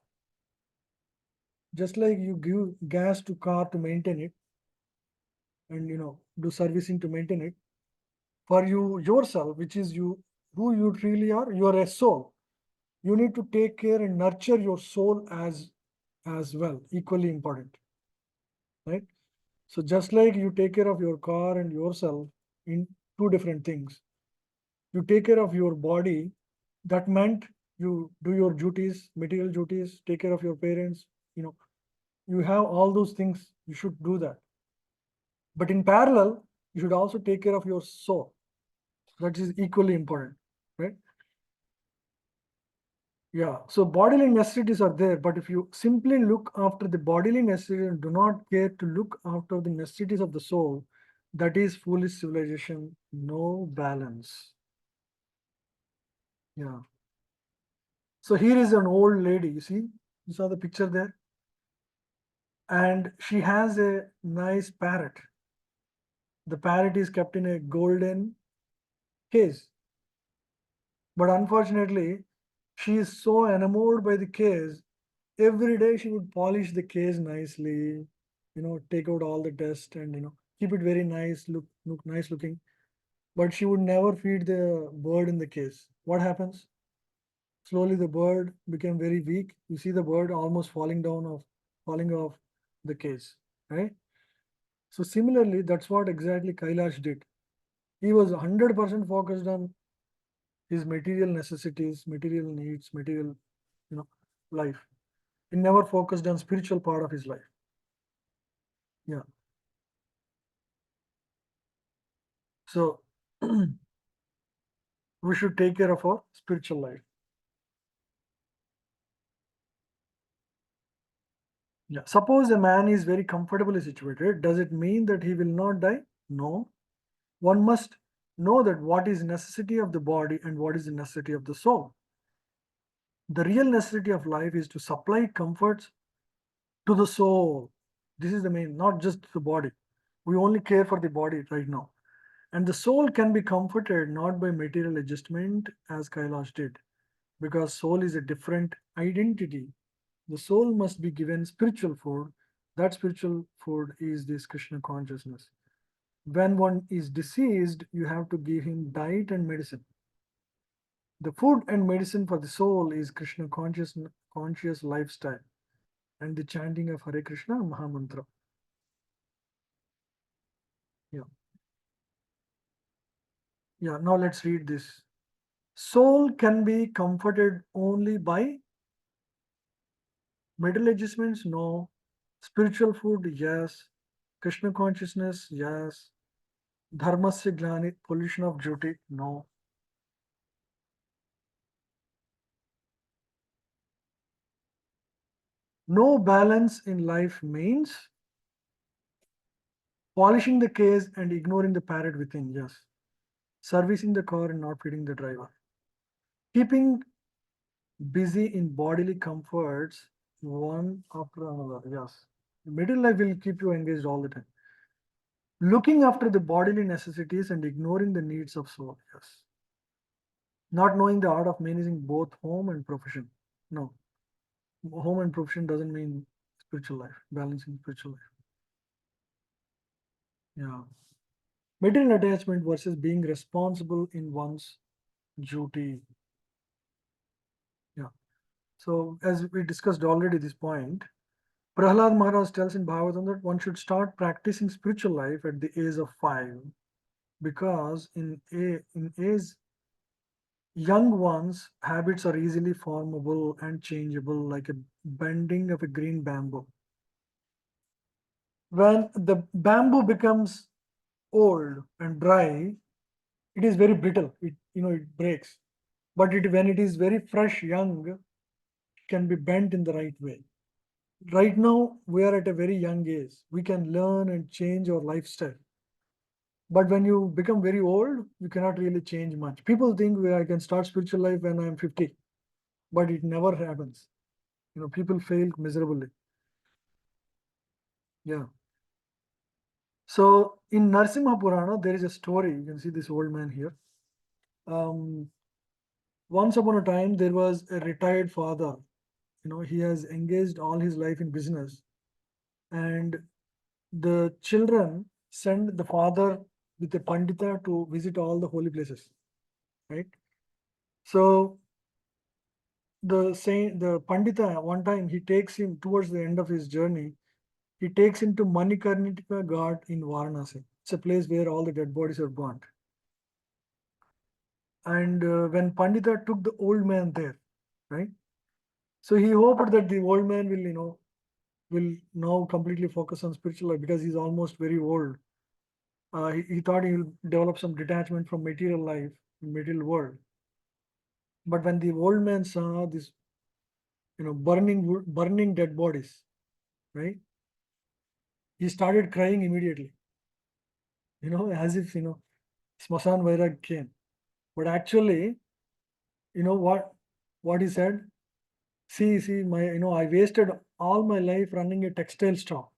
Just like you give gas to car to maintain it and do servicing to maintain it, for you yourself, which is you who you really are, you are a soul. You need to take care and nurture your soul as well, equally important, right? So just like you take care of your car and yourself in two different things, you take care of your body. That meant you do your duties, material duties, take care of your parents. You know, you have all those things. You should do that. But in parallel, you should also take care of your soul. That is equally important, right? Yeah. So bodily necessities are there, but if you simply look after the bodily necessities and do not care to look after the necessities of the soul, that is foolish civilization, no balance. Yeah. So here is an old lady, you see, you saw the picture there, and she has a nice parrot. The parrot is kept in a golden case, but unfortunately, she is so enamored by the case Every day she would polish the case nicely, take out all the dust and keep it very nice, look nice looking. But she would never feed the bird in the case. What happens? Slowly the bird became very weak. You see the bird almost falling off the case, right? So similarly, that's what exactly Kailash did. He was 100% focused on his material necessities, material needs, material, you know, life. He never focused on spiritual part of his life. Yeah. So we should take care of our spiritual life. Yeah. Suppose a man is very comfortably situated, does it mean that he will not die? No. One must know that what is necessity of the body and what is the necessity of the soul. The real necessity of life is to supply comforts to the soul. This is the main, not just the body. We only care for the body right now. And the soul can be comforted not by material adjustment as Kailash did, because soul is a different identity. The soul must be given spiritual food. That spiritual food is this Krishna consciousness. When one is deceased, you have to give him diet and medicine. The food and medicine for the soul is Krishna conscious lifestyle and the chanting of Hare Krishna Mahamantra. Yeah. Yeah. Now let's read this. Soul can be comforted only by middle adjustments, no. Spiritual food, yes. Krishna consciousness, yes. Dharmasya glani, pollution of duty, no. No balance in life means polishing the case and ignoring the parrot within, yes. Servicing the car and not feeding the driver. Keeping busy in bodily comforts one after another, yes. Middle life will keep you engaged all the time. Looking after the bodily necessities and ignoring the needs of soul, yes. Not knowing the art of managing both home and profession. No, home and profession doesn't mean spiritual life, balancing spiritual life. Yeah. Material attachment versus being responsible in one's duty. Yeah. So, as we discussed already this point, Prahlad Maharaj tells in Bhagavatam that one should start practicing spiritual life at the age of 5, because in age young ones, habits are easily formable and changeable like a bending of a green bamboo. When the bamboo becomes old and dry, it is very brittle. It breaks. But when it is very fresh, young, it can be bent in the right way. Right now, we are at a very young age. We can learn and change our lifestyle. But when you become very old, you cannot really change much. People think I can start spiritual life when I'm 50, but it never happens. People fail miserably. Yeah. So in Narsimha Purana, there is a story. You can see this old man here. Um, Once upon a time, there was a retired father. He has engaged all his life in business, and the children send the father with a pandita to visit all the holy places, right? So the pandita one time he takes him towards the end of his journey. He takes him to Manikarnika Ghat in Varanasi. It's a place where all the dead bodies are burnt. And when Pandita took the old man there, right? So he hoped that the old man will now completely focus on spiritual life because he's almost very old. He thought he will develop some detachment from material life, material world. But when the old man saw this, burning dead bodies, right? He started crying immediately, as if Smasan Vairag came. But actually, you know what he said? See, I wasted all my life running a textile store.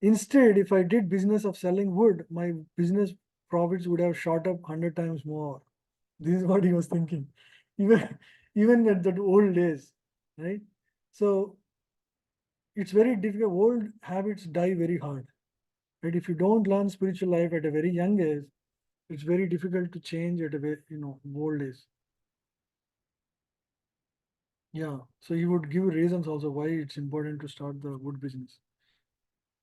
Instead, if I did business of selling wood, my business profits would have shot up 100 times more. This is what he was thinking. Even even at that old days, right? So it's very difficult. Old habits die very hard. Right? If you don't learn spiritual life at a very young age, it's very difficult to change at a very, old age. Yeah. So he would give reasons also why it's important to start the wood business.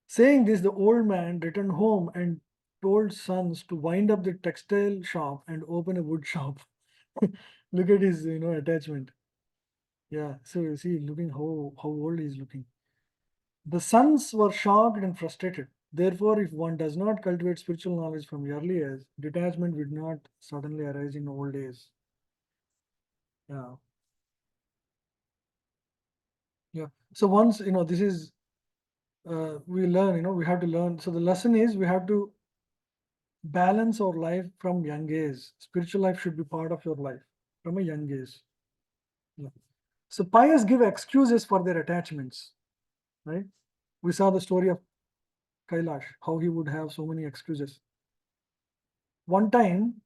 Saying this, the old man returned home and told sons to wind up the textile shop and open a wood shop. Look at his, attachment. Yeah. So you see, looking how old he's looking. The sons were shocked and frustrated. Therefore, if one does not cultivate spiritual knowledge from early age, detachment will not suddenly arise in old age. Yeah. Yeah. So once, this is we learn, we have to learn. So the lesson is we have to balance our life from young age. Spiritual life should be part of your life from a young age. Yeah. So pious give excuses for their attachments, right? We saw the story of Kailash, how he would have so many excuses. One time,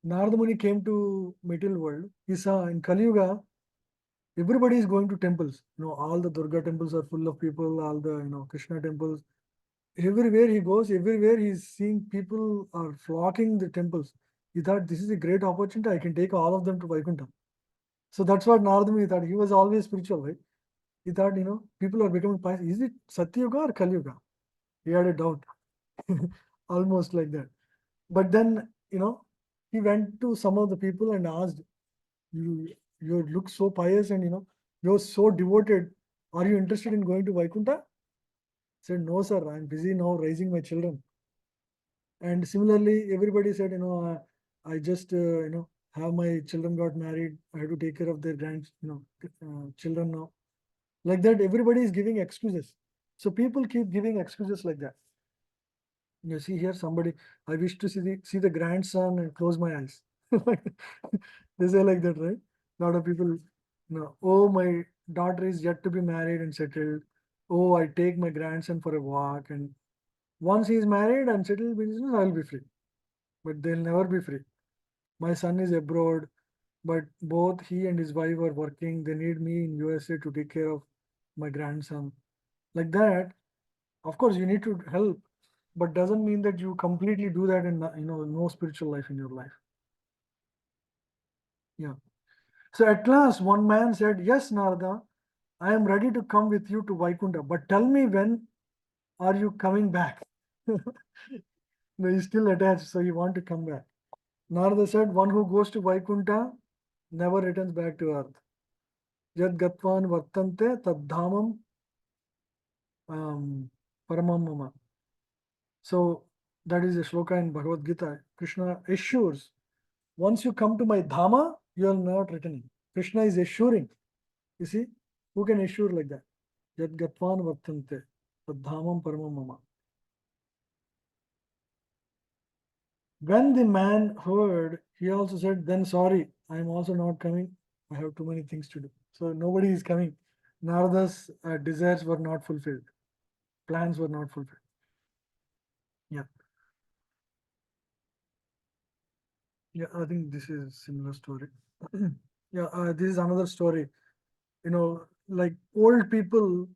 Narada Muni came to material world. He saw in Kali Yuga, everybody is going to temples. All the Durga temples are full of people. All the Krishna temples. Everywhere he goes, everywhere he's seeing people are flocking the temples. He thought this is a great opportunity. I can take all of them to Vaikuntha. So that's what Narada Muni thought. He was always spiritual, right? He thought, people are becoming pious. Is it Satya Yuga or Kali Yuga? He had a doubt, almost like that. But then, he went to some of the people and asked, you you look so pious and you're so devoted. Are you interested in going to Vaikuntha? Said, no, sir, I'm busy now raising my children. And similarly, everybody said, I just, have my children got married. I have to take care of their children now. Like that, everybody is giving excuses. So people keep giving excuses like that. You see here, somebody, I wish to see the grandson and close my eyes. They say like that, right? A lot of people, oh, my daughter is yet to be married and settled. Oh, I take my grandson for a walk, and once he is married and settled business, I'll be free. But they'll never be free. My son is abroad, but both he and his wife are working. They need me in USA to take care of my grandson. Like that, of course, you need to help, but doesn't mean that you completely do that and no spiritual life in your life. Yeah. So at last, one man said, "Yes, Narada, I am ready to come with you to Vaikuntha, but tell me when are you coming back?" No, he's still attached, so he want to come back. Narada said, "One who goes to Vaikuntha never returns back to earth. Yad gatvan vartante tad dhamam paramam mama." So that is a shloka in Bhagavad Gita. Krishna assures, once you come to my dhama, you are not returning. Krishna is assuring. You see, who can assure like that? Yad gatvan vartante tad dhamam paramam mama. When the man heard, he also said, "Then sorry, I am also not coming. I have too many things to do." So nobody is coming. Narada's desires were not fulfilled. Plans were not fulfilled. Yeah. Yeah, I think this is similar story. Yeah, this is another story. Like old people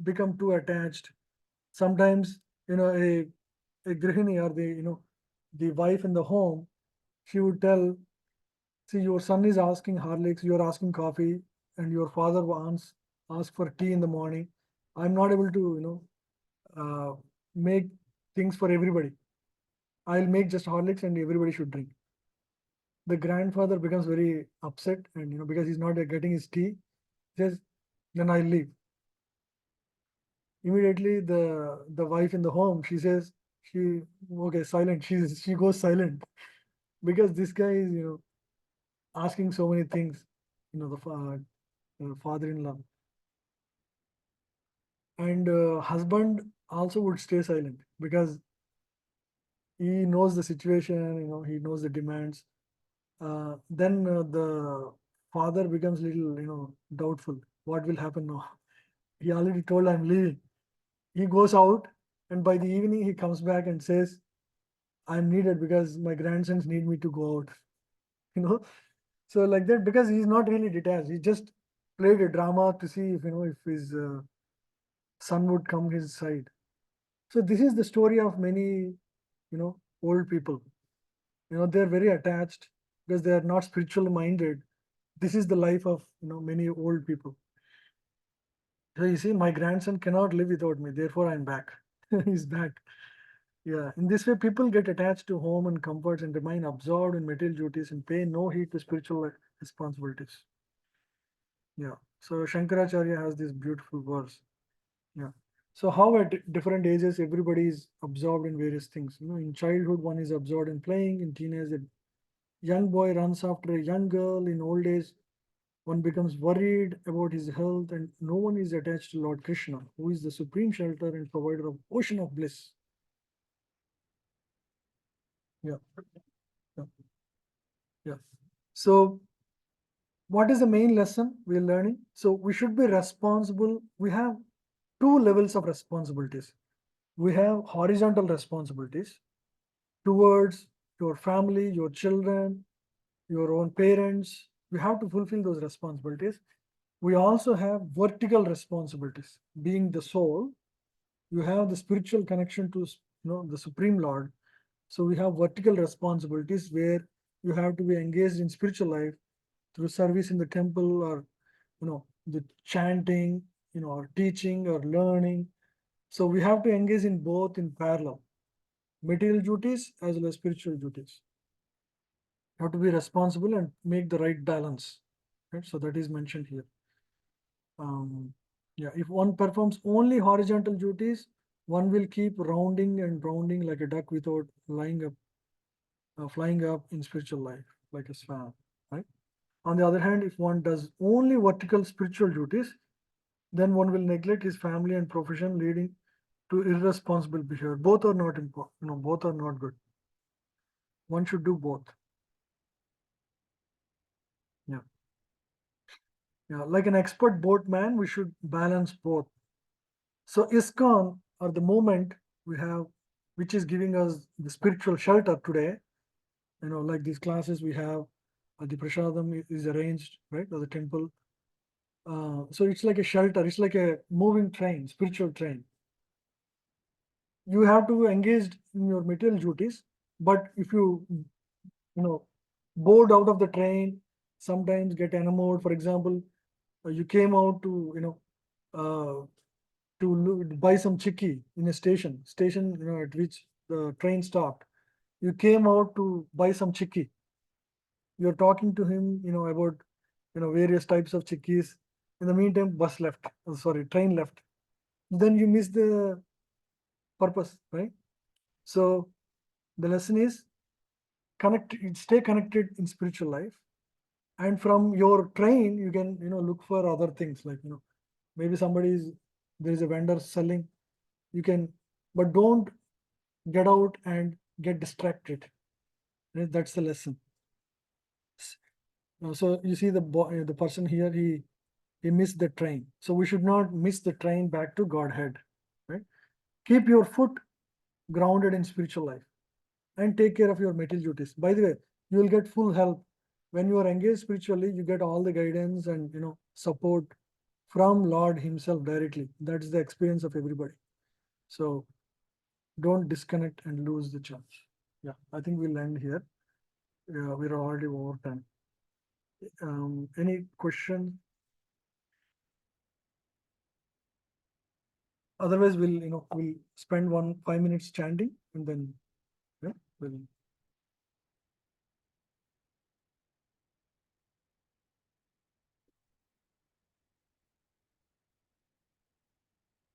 become too attached. Sometimes, a grihini or the wife in the home, she would tell, see, your son is asking Horlicks, you are asking coffee, and your father wants ask for tea in the morning. I'm not able to, make things for everybody. I'll make just Horlicks and everybody should drink. The grandfather becomes very upset, and because he's not getting his tea, says, then I'll leave. Immediately the wife in the home, she says, she okay, silent. She goes silent because this guy is asking so many things. The father-in-law and husband also would stay silent because he knows the situation. He knows the demands. Then the father becomes little doubtful. What will happen now? He already told, I'm leaving. He goes out, and by the evening he comes back and says, I'm needed because my grandsons need me to go out. you know so like that, because he's not really detached, he's just played a drama to see if if his son would come his side. So this is the story of many old people. They're very attached because they are not spiritual minded. This is the life of many old people. So you see, my grandson cannot live without me, therefore I'm back. He's back. Yeah, in this way, people get attached to home and comforts and remain absorbed in material duties and pay no heed to spiritual responsibilities. Yeah. So Shankaracharya has this beautiful verse. Yeah. So how at different ages everybody is absorbed in various things. In childhood one is absorbed in playing. In teenage, a young boy runs after a young girl. In old age, one becomes worried about his health, and no one is attached to Lord Krishna, who is the supreme shelter and provider of ocean of bliss. Yeah. Yeah. Yeah. So what is the main lesson we're learning? So we should be responsible. We have two levels of responsibilities. We have horizontal responsibilities towards your family, your children, your own parents. We have to fulfill those responsibilities. We also have vertical responsibilities. Being the soul, you have the spiritual connection to the Supreme Lord. So we have vertical responsibilities where you have to be engaged in spiritual life through service in the temple, or the chanting, or teaching or learning. So we have to engage in both in parallel, material duties as well as spiritual duties. You have to be responsible and make the right balance. Right? So that is mentioned here. Yeah, if one performs only horizontal duties, one will keep rounding and rounding like a duck without flying up in spiritual life like a swan. Right? On the other hand, if one does only vertical spiritual duties, then one will neglect his family and profession, leading to irresponsible behavior. Both are not important. Both are not good. One should do both. Yeah. Yeah. Like an expert boatman, we should balance both. So ISKCON, or the movement we have, which is giving us the spiritual shelter today, like these classes we have, the prasadam is arranged, right, at the temple. So it's like a shelter, it's like a moving train, spiritual train. You have to engage in your material duties, but if you bored out of the train, sometimes get enamored. For example, you came out to uh, buy some chicky in a station at which the train stopped. You came out to buy some chicky. You're talking to him about various types of chickies. In the meantime, bus left, sorry, train left. Then you miss the purpose, right? So the lesson is stay connected in spiritual life, and from your train you can look for other things, like maybe there is a vendor selling, you can, but don't get out and get distracted. Right? That's the lesson. So you see the person here, he missed the train. So we should not miss the train back to Godhead. Right? Keep your foot grounded in spiritual life and take care of your material duties. By the way, you will get full help when you are engaged spiritually. You get all the guidance and support from Lord Himself directly. That's the experience of everybody. So don't disconnect and lose the chance. Yeah, I think we'll end here. Yeah, we're already over time. Any question? Otherwise, we'll spend 5 minutes chanting, and then yeah, we'll